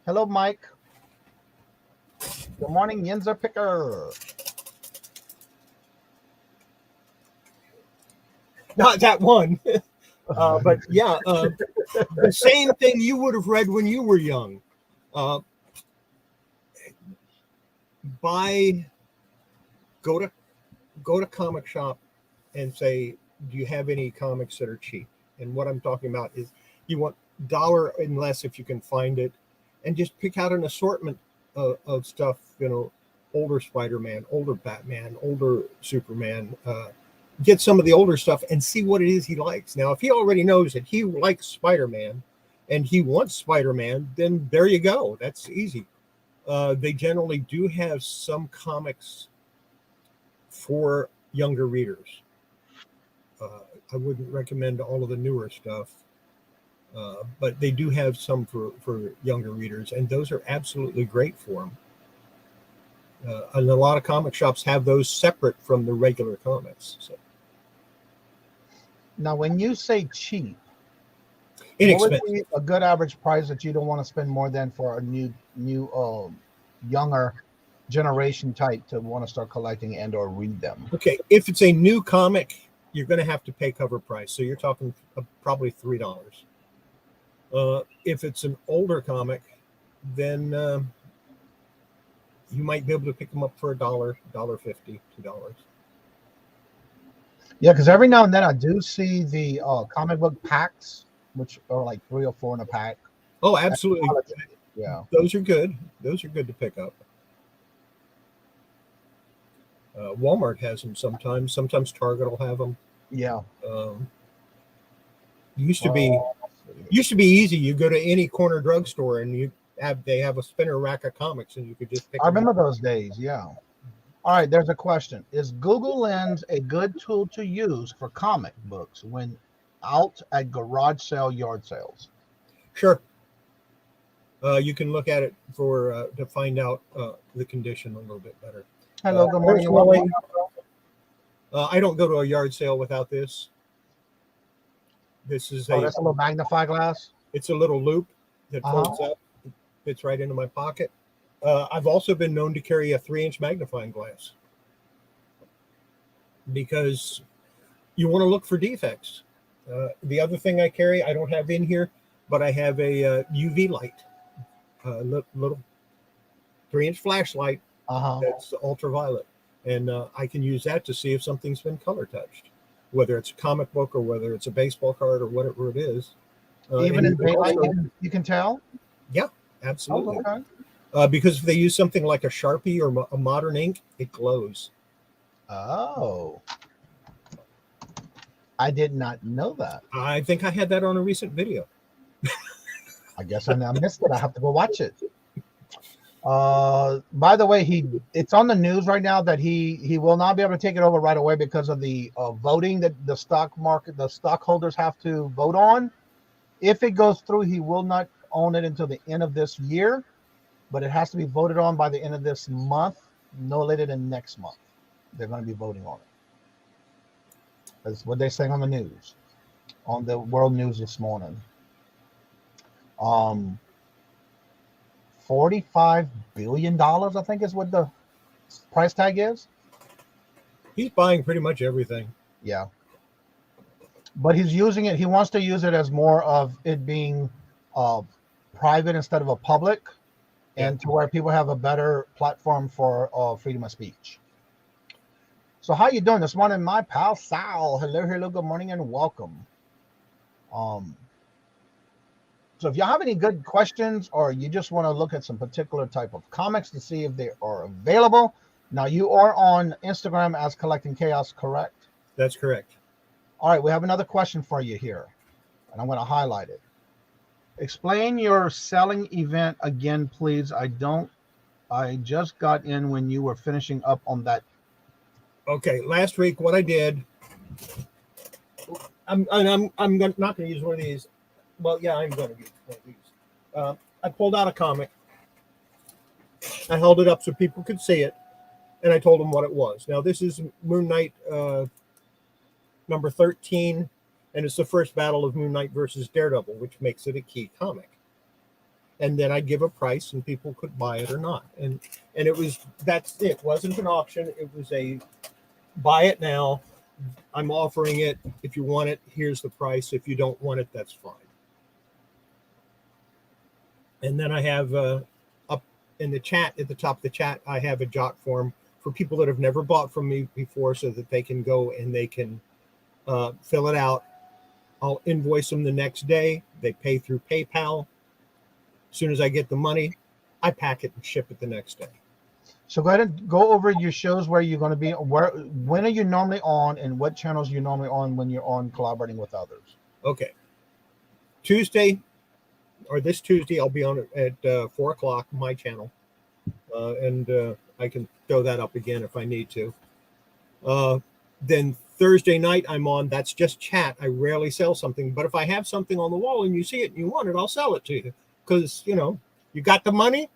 Hello, Mike. Good morning, Yinzer Picker. Not that one. But yeah, the same thing you would have read when you were young. Go to comic shop and say, do you have any comics that are cheap? And what I'm talking about is you want $1 and less if you can find it, and just pick out an assortment of stuff, older Spider-Man, older Batman, older Superman. Get some of the older stuff and see what it is he likes. Now, if he already knows that he likes Spider-Man and he wants Spider-Man, then there you go. That's easy. They generally do have some comics for younger readers. I wouldn't recommend all of the newer stuff, but they do have some for younger readers, and those are absolutely great for them. And a lot of comic shops have those separate from the regular comics. So. Now, when you say cheap, Inexpensive. what would be a good average price that you don't want to spend more than for a new younger generation type to want to start collecting and or read them? Okay, if it's a new comic, you're going to have to pay cover price. So you're talking probably $3. If it's an older comic, then you might be able to pick them up for $1, $1.50, $2. Yeah, because every now and then I do see the comic book packs, which are like 3 or 4 in a pack. Oh, absolutely. Yeah, those are good. Those are good to pick up. Walmart has them sometimes. Sometimes Target will have them. Yeah. Used to be easy. You go to any corner drugstore and they have a spinner rack of comics and you could just pick. I remember those days. Yeah. All right. There's a question: is Google Lens a good tool to use for comic books when out at garage sale, yard sales? Sure. You can look at it to find out the condition a little bit better. Hello, good morning. I don't go to a yard sale without this. This is that's a little magnify glass. It's a little loop that folds up. It fits right into my pocket. I've also been known to carry a 3-inch magnifying glass because you want to look for defects. The other thing I carry, I don't have in here, but I have a UV light, little 3-inch flashlight that's ultraviolet, and I can use that to see if something's been color touched, whether it's a comic book or whether it's a baseball card or whatever it is. Even in daylight, you can tell? Yeah, absolutely. Oh, okay. Because if they use something like a Sharpie or a modern ink, it glows. Oh. I did not know that. I think I had that on a recent video. I guess I missed it. I have to go watch it. By the way, it's on the news right now that he will not be able to take it over right away because of the voting that the stockholders have to vote on. If it goes through, he will not own it until the end of this year, but it has to be voted on by the end of this month, no later than next month. They're going to be voting on it. That's what they're saying on the news, on the world news this morning. $45 billion, I think, is what the price tag is. He's buying pretty much everything. Yeah. But he's using it. He wants to use it as more of it being private instead of a public, and to where people have a better platform for freedom of speech. So how you doing this morning, my pal Sal? Hello, good morning, and welcome. So if you have any good questions or you just want to look at some particular type of comics to see if they are available. Now, you are on Instagram as Collecting Chaos, correct? That's correct. All right, we have another question for you here, and I'm going to highlight it. Explain your selling event again, please. I just got in when you were finishing up on that. Okay, last week what I did, I'm not going to use one of these. Well, yeah, I'm going to use one of these. I pulled out a comic. I held it up so people could see it, and I told them what it was. Now, this is Moon Knight number 13, and it's the first battle of Moon Knight versus Daredevil, which makes it a key comic. And then I give a price, and people could buy it or not. And that's it. It wasn't an auction. It was a buy it now. I'm offering it. If you want it, here's the price. If you don't want it, that's fine. And then I have up in the chat, at the top of the chat, I have a jot form for people that have never bought from me before so that they can go and they can fill it out. I'll invoice them the next day. They pay through PayPal. As soon as I get the money, I pack it and ship it the next day. So go ahead and go over your shows where you're going to be. When are you normally on, and what channels are you normally on when you're on collaborating with others? Okay. This Tuesday, I'll be on at 4 o'clock, my channel. And I can throw that up again if I need to. Then Thursday night I'm on, that's just chat. I rarely sell something, but if I have something on the wall and you see it and you want it, I'll sell it to you. Because, you know, you got the money,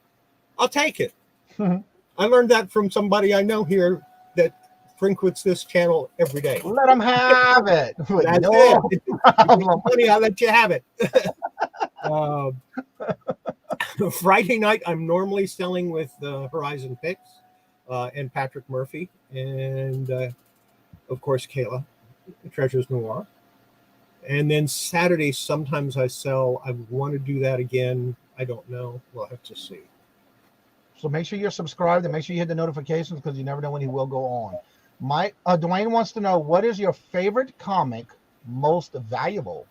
I'll take it. I learned that from somebody I know here that frequents this channel every day. Let them have it. That's No it. problem. Money, I'll let you have it. Friday night, I'm normally selling with Horizon Picks and Patrick Murphy and, of course, Kayla, Treasures Noir. And then Saturday, sometimes I sell. I want to do that again. I don't know. We'll have to see. So make sure you're subscribed and make sure you hit the notifications because you never know when he will go on. Dwayne wants to know, what is your favorite comic most valuable?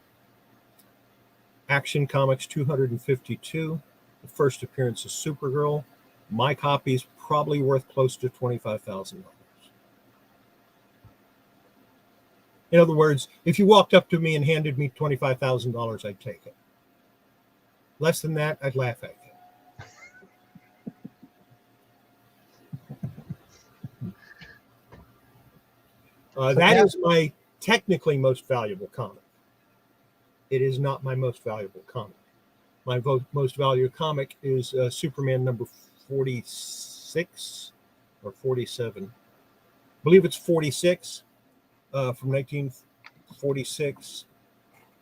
Action Comics 252. The first appearance of Supergirl. My copy is probably worth close to $25,000. In other words, if you walked up to me and handed me $25,000, I'd take it. Less than that, I'd laugh at you. That is my technically most valuable comic. It is not my most valuable comic. My most valuable comic is Superman number 46 or 47. I believe it's 46 from 1946.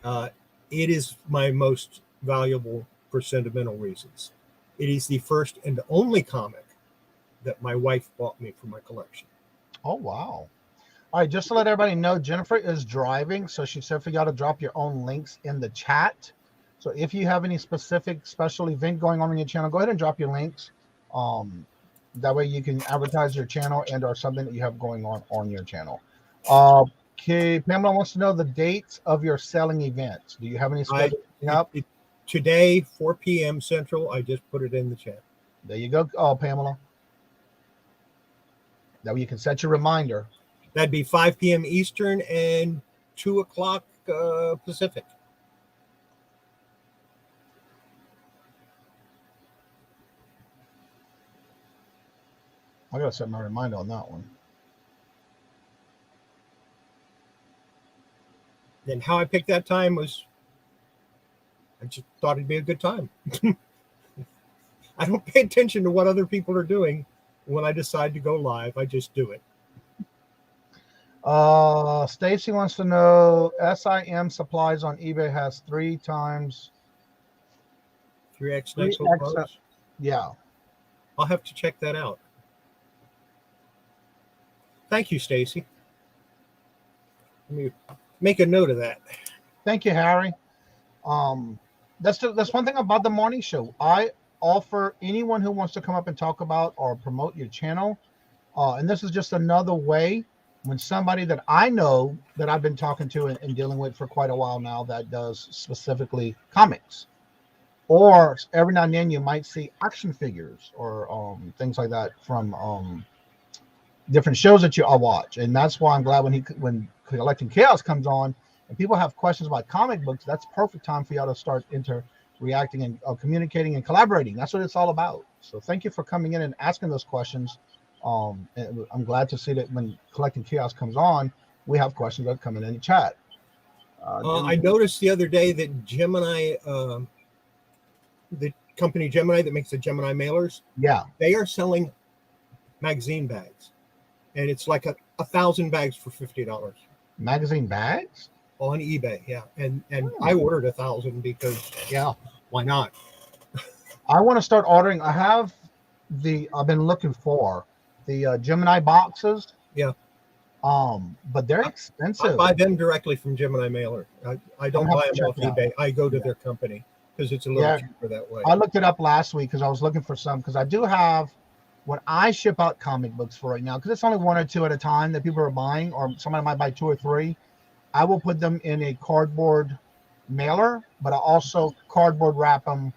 It is my most valuable for sentimental reasons. It is the first and only comic that my wife bought me for my collection. Oh, wow. All right, just to let everybody know, Jennifer is driving, so she said for y'all to drop your own links in the chat. So if you have any specific special event going on your channel, go ahead and drop your links. That way you can advertise your channel and or something that you have going on your channel. Okay, Pamela wants to know the dates of your selling events. Do you have any scheduled up? Today, 4 p.m. Central. I just put it in the chat. There you go, Pamela. That way you can set your reminder. That'd be 5 p.m. Eastern and 2 o'clock Pacific. I gotta set my reminder on that one. Then how I picked that time was, I just thought it'd be a good time. I don't pay attention to what other people are doing when I decide to go live. I just do it. Stacy wants to know, SIM supplies on eBay has 3 times 3x. Yeah. I'll have to check that out. Thank you, Stacy. Let me make a note of that. Thank you, Harry. That's one thing about the morning show. I offer anyone who wants to come up and talk about or promote your channel. And this is just another way when somebody that I know that I've been talking to and dealing with for quite a while now that does specifically comics. Or every now and then you might see action figures or things like that from different shows that I watch. And that's why I'm glad when Collecting Chaos comes on and people have questions about comic books, that's perfect time for y'all to start reacting and communicating and collaborating. That's what it's all about. So thank you for coming in and asking those questions. And I'm glad to see that when Collecting Chaos comes on, we have questions that are coming in the chat. I noticed the other day that Gemini, the company Gemini that makes the Gemini mailers, they are selling magazine bags, and it's like 1,000 bags for $50. Magazine bags on eBay, and I ordered 1,000 because why not? I want to start ordering. I've been looking for the Gemini boxes. But they're expensive. I buy them directly from Gemini Mailer. I don't buy them off eBay. I go to their company because it's a little cheaper that way. I looked it up last week because I was looking for some, because I do have, when I ship out comic books for right now, because it's only 1 or 2 at a time that people are buying, or somebody might buy 2 or 3, I will put them in a cardboard mailer, but I also cardboard wrap them,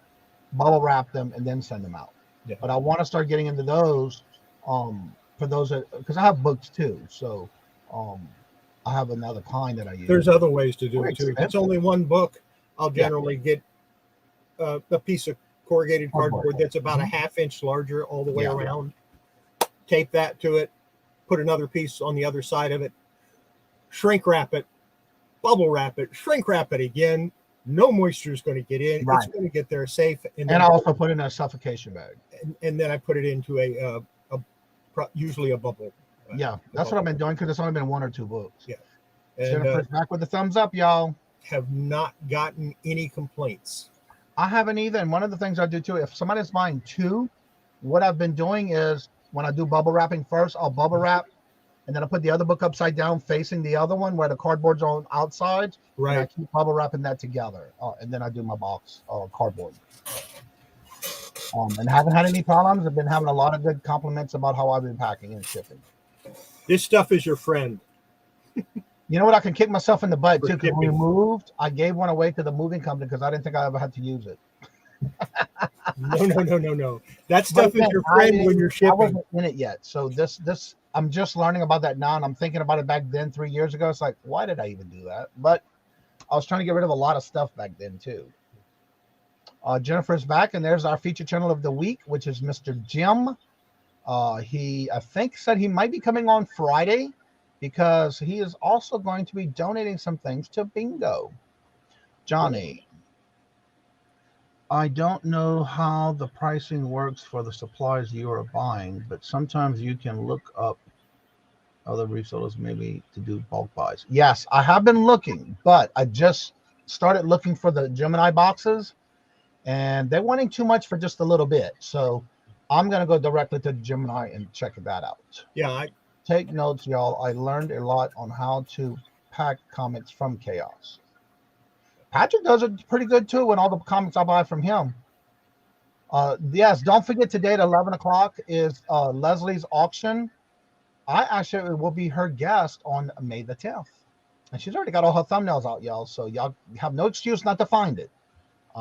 bubble wrap them, and then send them out. But I want to start getting into those for those, because I have books too. So I have another kind that I use. There's other ways to do it too. If it's only 1 book, I'll generally get a piece of corrugated cardboard that's about a 1/2 inch larger all the way around. Tape that to it, put another piece on the other side of it, shrink wrap it, bubble wrap it, shrink wrap it again. No moisture is going to get in. Right. It's going to get there safe. And I also put it in a suffocation bag. And then I put it into usually a bubble. Yeah, that's what I've been doing because it's only been 1 or 2 books. Yeah. Jennifer's back with the thumbs up, y'all. Have not gotten any complaints. I haven't either. And one of the things I do too, if somebody's buying 2, what I've been doing is when I do bubble wrapping first, I'll bubble wrap, and then I put the other book upside down facing the other one where the cardboard's on outside. Right. And I keep bubble wrapping that together. And then I do my box cardboard. And haven't had any problems. I've been having a lot of good compliments about how I've been packing and shipping. This stuff is your friend. You know what? I can kick myself in the butt too. Because when we moved, I gave one away to the moving company because I didn't think I ever had to use it. No. That stuff is your friend when you're shipping. I wasn't in it yet, so this I'm just learning about that now, and I'm thinking about it back then 3 years ago. It's like, why did I even do that? But I was trying to get rid of a lot of stuff back then too. Jennifer's back, and there's our feature channel of the week, which is Mr. Jim. He, I think, said he might be coming on Friday because he is also going to be donating some things to Bingo. Johnny, I don't know how the pricing works for the supplies you are buying, but sometimes you can look up other resellers maybe to do bulk buys. Yes, I have been looking, but I just started looking for the Gemini boxes, and they're wanting too much for just a little bit. So I'm going to go directly to Gemini and check that out. Yeah. Take notes, y'all. I learned a lot on how to pack comics from Chaos. Patrick does it pretty good too in all the comics I buy from him. Yes, don't forget today at 11 o'clock is Leslie's auction. I actually will be her guest on May the 10th. And she's already got all her thumbnails out, y'all. So y'all have no excuse not to find it.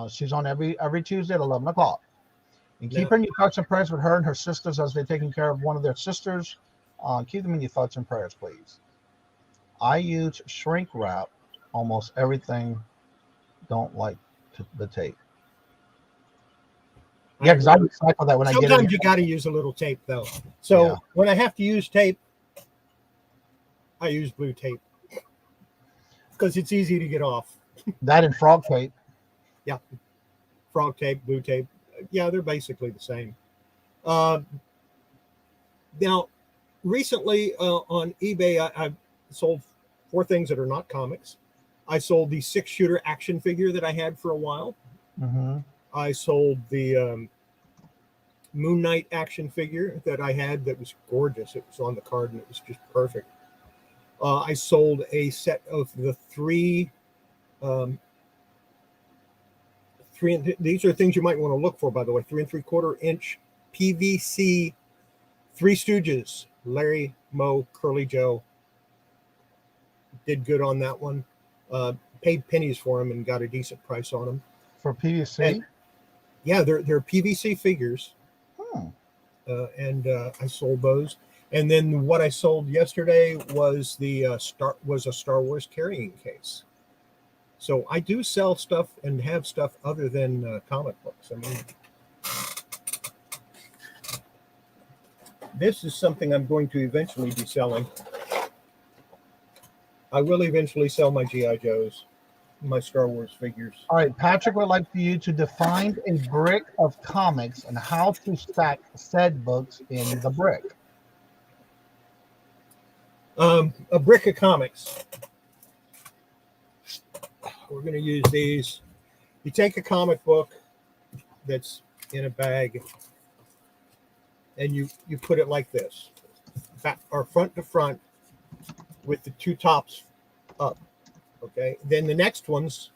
She's on every Tuesday at 11 o'clock. And keep her in your thoughts and prayers with her and her sisters as they're taking care of one of their sisters. Keep them in your thoughts and prayers, please. I use shrink wrap almost everything. Don't like the tape. Yeah, because I recycle that when I get it. Sometimes you got to use a little tape, though. So when I have to use tape, I use blue tape because it's easy to get off. That and frog tape. Yeah, frog tape, blue tape. Yeah, they're basically the same. Now, recently on eBay, I sold 4 things that are not comics. I sold the 6-shooter action figure that I had for a while. Mm-hmm. I sold the Moon Knight action figure that I had that was gorgeous. It was on the card and it was just perfect. I sold a set of the 3 these are things you might want to look for, by the way, 3 3/4 inch PVC 3 Stooges. Larry, Moe, Curly Joe. Did good on that one. Paid pennies for them and got a decent price on them. For PVC? And, yeah, they're PVC figures. And I sold those. And then what I sold yesterday was a Star Wars carrying case. So I do sell stuff and have stuff other than comic books. I mean, this is something I'm going to eventually be selling. I will eventually sell my G.I. Joes, my Star Wars figures. All right, Patrick would like for you to define a brick of comics and how to stack said books in the brick. A brick of comics. We're going to use these. You take a comic book that's in a bag and you put it like this, back or front to front with the 2 tops up. Okay. Then the next ones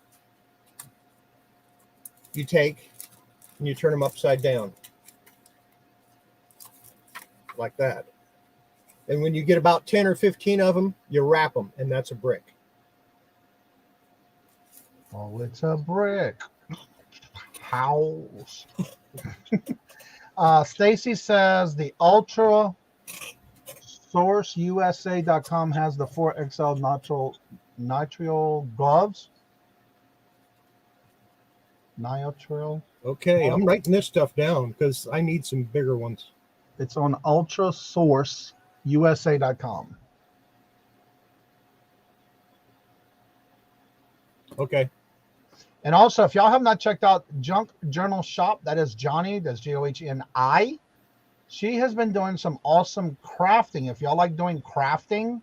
you take and you turn them upside down like that. And when you get about 10 or 15 of them, you wrap them, and that's a brick. Oh, it's a brick. House. Stacy says the Ultra Source USA.com has the 4XL nitrile gloves. Nitrile. Okay, I'm writing this stuff down because I need some bigger ones. It's on Ultra Source USA.com. Okay. And also, if y'all have not checked out Junk Journal Shop, that is Johnny, that's Johni. She has been doing some awesome crafting. If y'all like doing crafting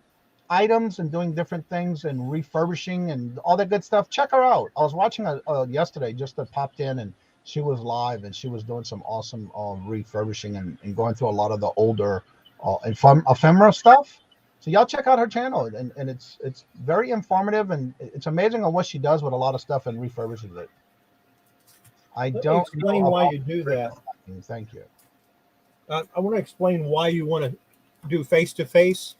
items and doing different things and refurbishing and all that good stuff, check her out. I was watching her yesterday, just popped in, and she was live, and she was doing some awesome refurbishing and going through a lot of the older ephemera stuff. So y'all check out her channel, and it's very informative, and it's amazing on what she does with a lot of stuff and refurbishes it. I Let me don't explain know why about- you do that. Thank you. I want to explain why you want to do face-to-face.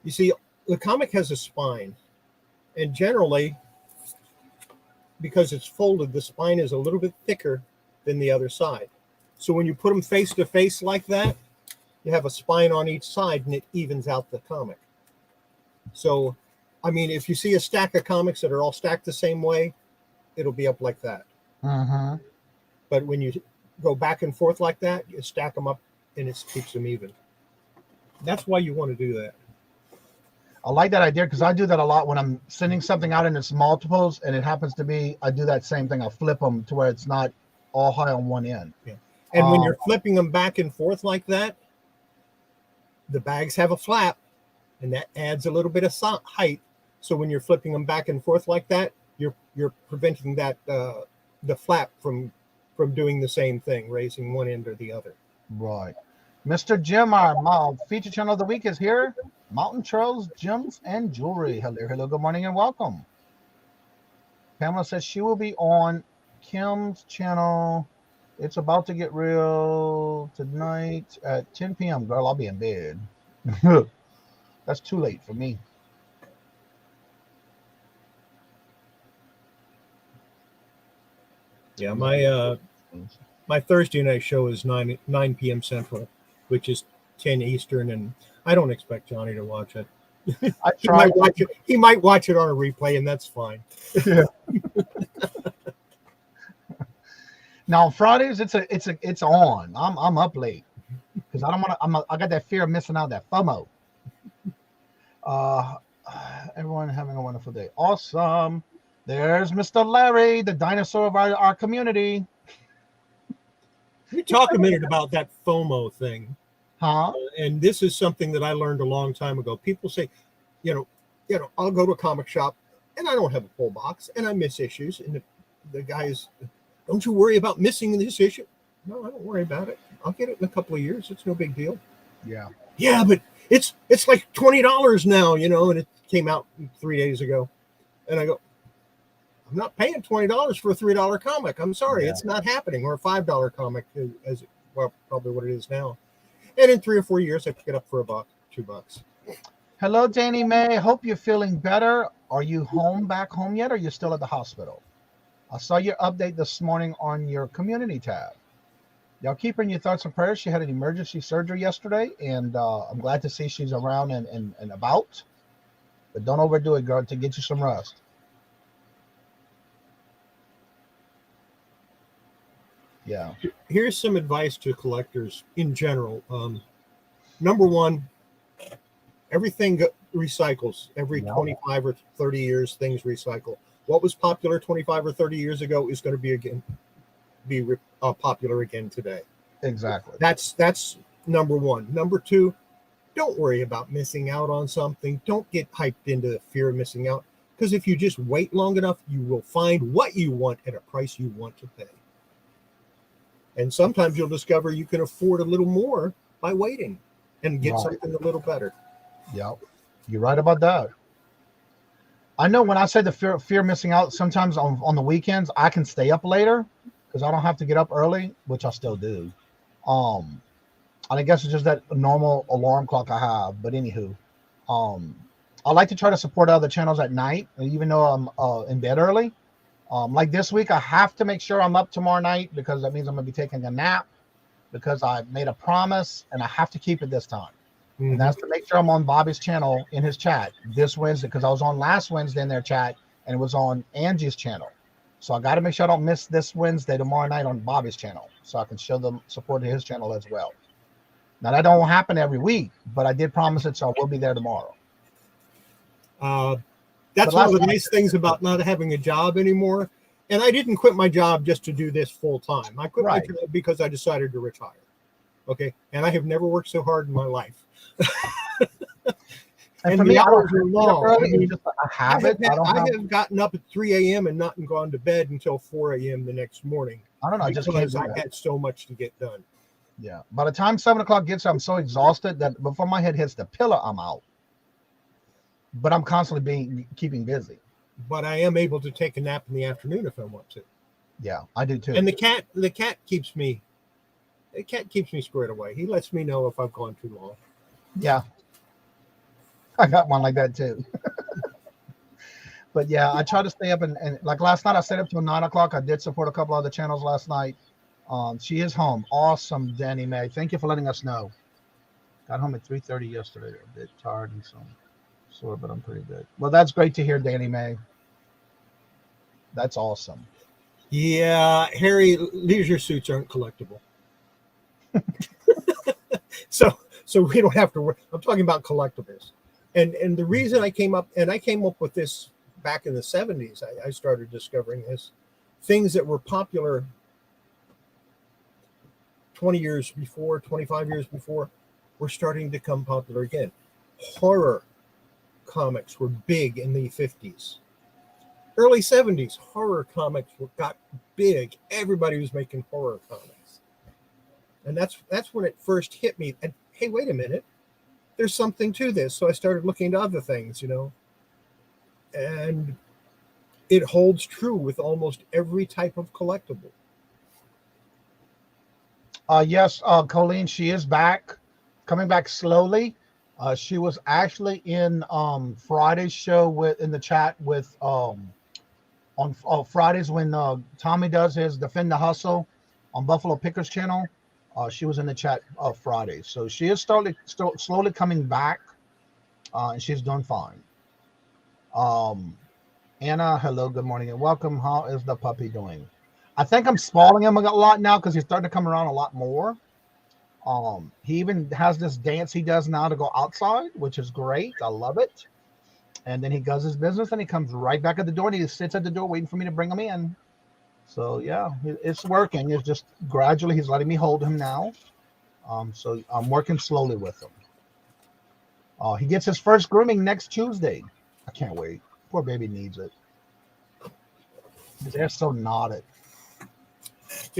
You see, the comic has a spine, and generally, because it's folded, the spine is a little bit thicker than the other side. So when you put them face-to-face like that, you have a spine on each side, and it evens out the comic. So, I mean, if you see a stack of comics that are all stacked the same way, it'll be up like that. Mm-hmm. But when you go back and forth like that, you stack them up, and it keeps them even. That's why you want to do that. I like that idea because I do that a lot when I'm sending something out and it's multiples, and it happens to be, I do that same thing. I flip them to where it's not all high on one end. Yeah. And when you're flipping them back and forth like that, the bags have a flap, and that adds a little bit of height. So when you're flipping them back and forth like that, you're preventing that the flap from doing the same thing, raising one end or the other. Right. Mr. Jim, our feature channel of the week is here. Mountain Trails, Gems, and Jewelry. Hello, good morning, and welcome. Pamela says she will be on Kim's channel. It's about to get real tonight at 10 p.m. Girl, I'll be in bed. That's too late for me. Yeah, my Thursday night show is 9 p.m. Central, which is 10 Eastern, and I don't expect Johnny to watch it. He might watch it. He might watch it on a replay, and that's fine. Yeah. Now Fridays, it's on. I'm up late because I don't want to. I got that fear of missing out, that FOMO. Everyone having a wonderful day. Awesome. There's Mr. Larry, the dinosaur of our community. Let me talk a minute about that FOMO thing. Huh? And this is something that I learned a long time ago. People say, I'll go to a comic shop and I don't have a full box and I miss issues. And the guys, don't you worry about missing this issue? No, I don't worry about it. I'll get it in a couple of years. It's no big deal. Yeah. Yeah, but it's like $20 now, and it came out 3 days ago. And I go, I'm not paying $20 for a $3 comic. I'm sorry, It's not happening. Or a $5 comic, probably what it is now. And in 3 or 4 years, I pick it up for $1, $2. Hello, Danny May. Hope you're feeling better. Are you back home yet, or are you still at the hospital? I saw your update this morning on your community tab. Y'all keep her in your thoughts and prayers. She had an emergency surgery yesterday, and I'm glad to see she's around and about. But don't overdo it, girl, to get you some rest. Yeah. Here's some advice to collectors in general. Number one, everything recycles. Every 25 or 30 years, things recycle. What was popular 25 or 30 years ago is going to be popular again today. Exactly. That's number one. Number two, don't worry about missing out on something. Don't get hyped into the fear of missing out, because if you just wait long enough, you will find what you want at a price you want to pay. And sometimes you'll discover you can afford a little more by waiting and get something a little better. Yep. You're right about that. I know when I say the fear of missing out, sometimes on the weekends, I can stay up later because I don't have to get up early, which I still do. And I guess it's just that normal alarm clock I have. But anywho, I like to try to support other channels at night, even though I'm in bed early. Like this week, I have to make sure I'm up tomorrow night because that means I'm going to be taking a nap because I made a promise and I have to keep it this time. Mm-hmm. And that's to make sure I'm on Bobby's channel in his chat this Wednesday, because I was on last Wednesday in their chat and it was on Angie's channel. So I got to make sure I don't miss this Wednesday, tomorrow night on Bobby's channel, so I can show them support to his channel as well. Now, that don't happen every week, but I did promise it, so I will be there tomorrow. That's one of the nice things about not having a job anymore. And I didn't quit my job just to do this full time. I quit my job because I decided to retire. Okay. And I have never worked so hard in my life. And for me, hours are long. I have gotten up at 3 a.m. and not gone to bed until 4 a.m. the next morning. I don't know. Because I had so much to get done. Yeah. By the time 7 o'clock gets, I'm so exhausted that before my head hits the pillow, I'm out. But I'm constantly keeping busy. But I am able to take a nap in the afternoon if I want to. Yeah, I do too. And the cat keeps me squared away. He lets me know if I've gone too long. Yeah. I got one like that too. But yeah, I try to stay up and like last night I stayed up till 9 o'clock. I did support a couple other channels last night. She is home. Awesome, Danny Mae. Thank you for letting us know. Got home at 3:30 yesterday. A bit tired and so sore, but I'm pretty good. Well, that's great to hear, Danny Mae. That's awesome. Yeah, Harry, leisure suits aren't collectible. so we don't have to worry. I'm talking about collectibles. And the reason I came up with this back in the 70s, I started discovering this. Things that were popular 20 years before, 25 years before, were starting to become popular again. Horror comics were big in the 50s. Early 70s, horror comics got big. Everybody was making horror comics. And that's when it first hit me. And hey, wait a minute. There's something to this. So I started looking into other things, and it holds true with almost every type of collectible. Yes, Colleen, she is back, coming back slowly. She was actually in Friday's show in the chat with on Fridays when Tommy does his Defend the Hustle on Buffalo Pickers channel. She was in the chat Friday. So she is slowly coming back, and she's doing fine. Anna, hello, good morning, and welcome. How is the puppy doing? I think I'm spoiling him a lot now because he's starting to come around a lot more. He even has this dance he does now to go outside, which is great. I love it. And then he does his business, and he comes right back at the door, and he sits at the door waiting for me to bring him in. So yeah, it's working. It's just gradually he's letting me hold him now. So I'm working slowly with him. He gets his first grooming next Tuesday. I can't wait. Poor baby needs it. They're so knotted.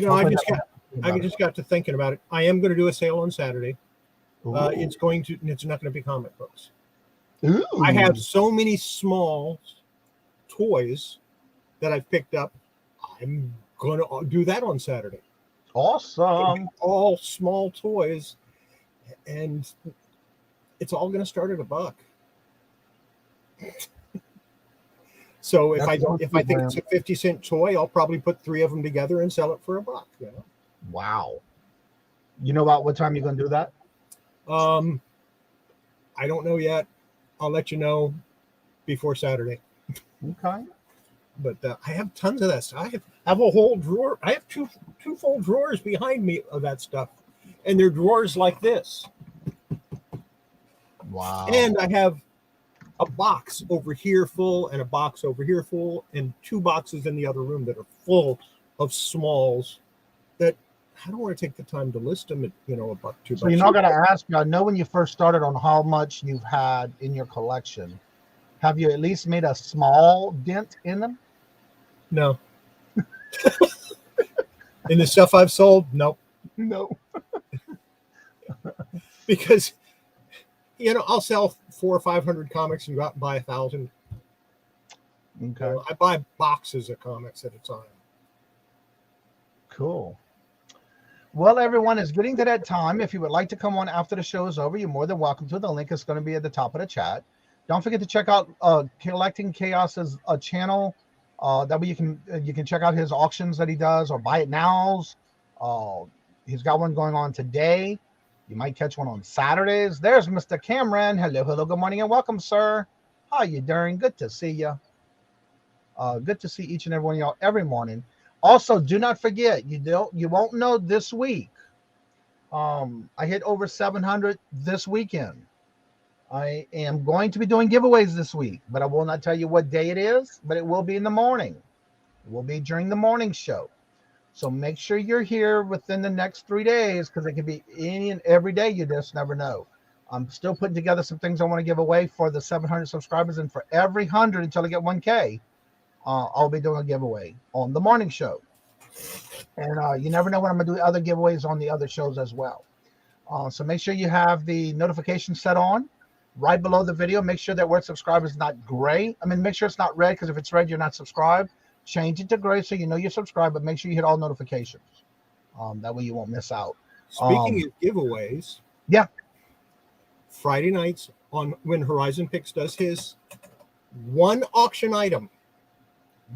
I just got to thinking about it. I am going to do a sale on Saturday. It's not going to be comic books. Ooh. I have so many small toys that I've picked up. I'm going to do that on Saturday. Awesome. All small toys, and it's all going to start at $1. So if I think it's a 50-cent toy, I'll probably put 3 of them together and sell it for $1. Wow. You know about what time you're going to do that? I don't know yet. I'll let you know before Saturday. Okay. But I have tons of that stuff. I have a whole drawer. I have two full drawers behind me of that stuff, and they're drawers like this. Wow. And I have a box over here full, and a box over here full, and 2 boxes in the other room that are full of smalls that I don't want to take the time to list them at $1, $2. So you're not going to ask me. I know when you first started on how much you've had in your collection. Have you at least made a small dent in them? No. In the stuff I've sold, nope. No. Because I'll sell 400 or 500 comics and go out and buy 1,000. Okay. I buy boxes of comics at a time. Cool. Well, everyone is getting to that time. If you would like to come on after the show is over, you're more than welcome to. The link is going to be at the top of the chat. Don't forget to check out Collecting Chaos's channel. That way you can check out his auctions that he does or buy it nows. He's got one going on today. You might catch one on Saturdays. There's Mr. Cameron. Hello, good morning, and welcome, sir. How you doing? Good to see you. Good to see each and every one of y'all every morning. Also, do not forget, you won't know this week. I hit over 700 this weekend. I am going to be doing giveaways this week, but I will not tell you what day it is, but it will be in the morning. It will be during the morning show. So make sure you're here within the next 3 days, because it can be any and every day. You just never know. I'm still putting together some things I want to give away for the 700 subscribers, and for every 100 until I get 1K, I'll be doing a giveaway on the morning show. And you never know when I'm going to do other giveaways on the other shows as well. So make sure you have the notification set on. Right below the video, make sure that word subscribe is not gray. I mean, make sure it's not red, because if it's red, you're not subscribed. Change it to gray so you know you're subscribed, but make sure you hit all notifications. That way you won't miss out. Speaking of giveaways, yeah, Friday nights when Horizon Picks does his one auction item,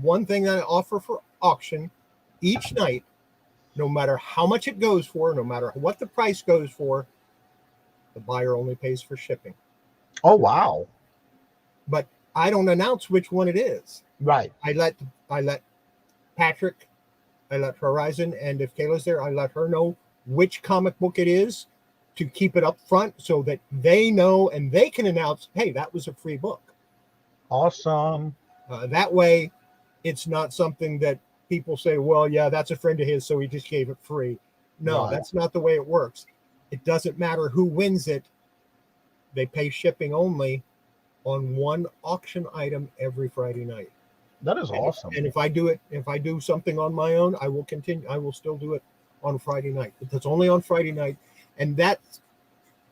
one thing that I offer for auction each night, no matter how much it goes for, no matter what the price goes for, the buyer only pays for shipping. Oh, wow. But I don't announce which one it is. Right. I let Patrick, I let Horizon, and if Kayla's there, I let her know which comic book it is to keep it up front so that they know and they can announce, hey, that was a free book. Awesome. That way, it's not something that people say, well, yeah, that's a friend of his, so he just gave it free. No, That's not the way it works. It doesn't matter who wins it. They pay shipping only on one auction item every Friday night. That is awesome. And if I do something on my own, I will continue. I will still do it on Friday night. But that's only on Friday night. And that's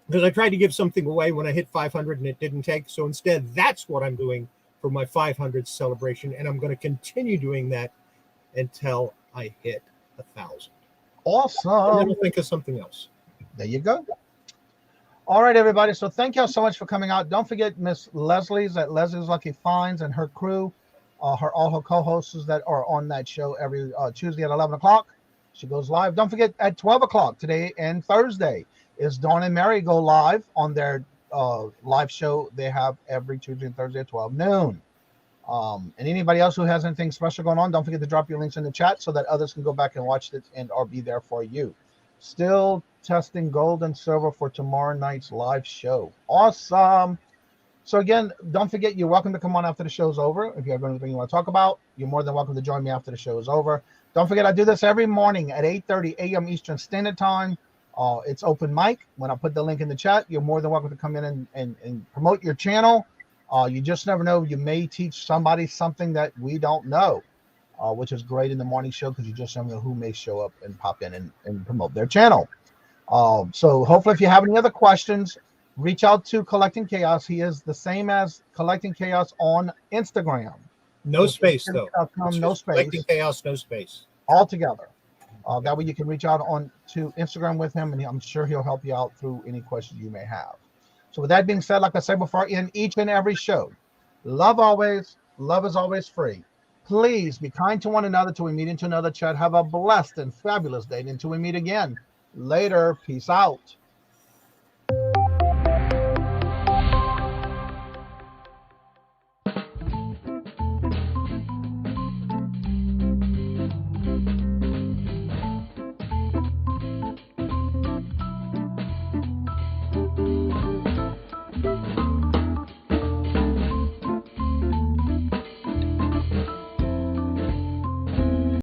because I tried to give something away when I hit 500 and it didn't take. So instead, that's what I'm doing for my 500th celebration. And I'm going to continue doing that until I hit 1,000. Awesome. And then I'll think of something else. There you go. All right, everybody. So thank y'all so much for coming out. Don't forget Miss Leslie's at Leslie's Lucky Finds and her crew, all her co-hosts that are on that show every Tuesday at 11 o'clock. She goes live. Don't forget at 12 o'clock today and Thursday is Dawn and Mary go live on their live show they have every Tuesday and Thursday at 12 noon. And anybody else who has anything special going on, don't forget to drop your links in the chat so that others can go back and watch it and or be there for you. Still testing gold and silver for tomorrow night's live show. Awesome. So again, don't forget, you're welcome to come on after the show's over. If you have anything you want to talk about, you're more than welcome to join me after the show is over. Don't forget, I do this every morning at 8:30 a.m. Eastern Standard Time. It's open mic. When I put the link in the chat, you're more than welcome to come in and promote your channel. You just never know. You may teach somebody something that we don't know, which is great in the morning show, because you just never know who may show up and pop in and promote their channel. So hopefully if you have any other questions, reach out to Collecting Chaos. He is the same as Collecting Chaos on Instagram. No space, though. No space. Collecting Chaos, no space. All together. That way you can reach out on to Instagram with him, and I'm sure he'll help you out through any questions you may have. So with that being said, like I said before, in each and every show, love always, love is always free. Please be kind to one another till we meet into another chat. Have a blessed and fabulous day until we meet again. Later. Peace out.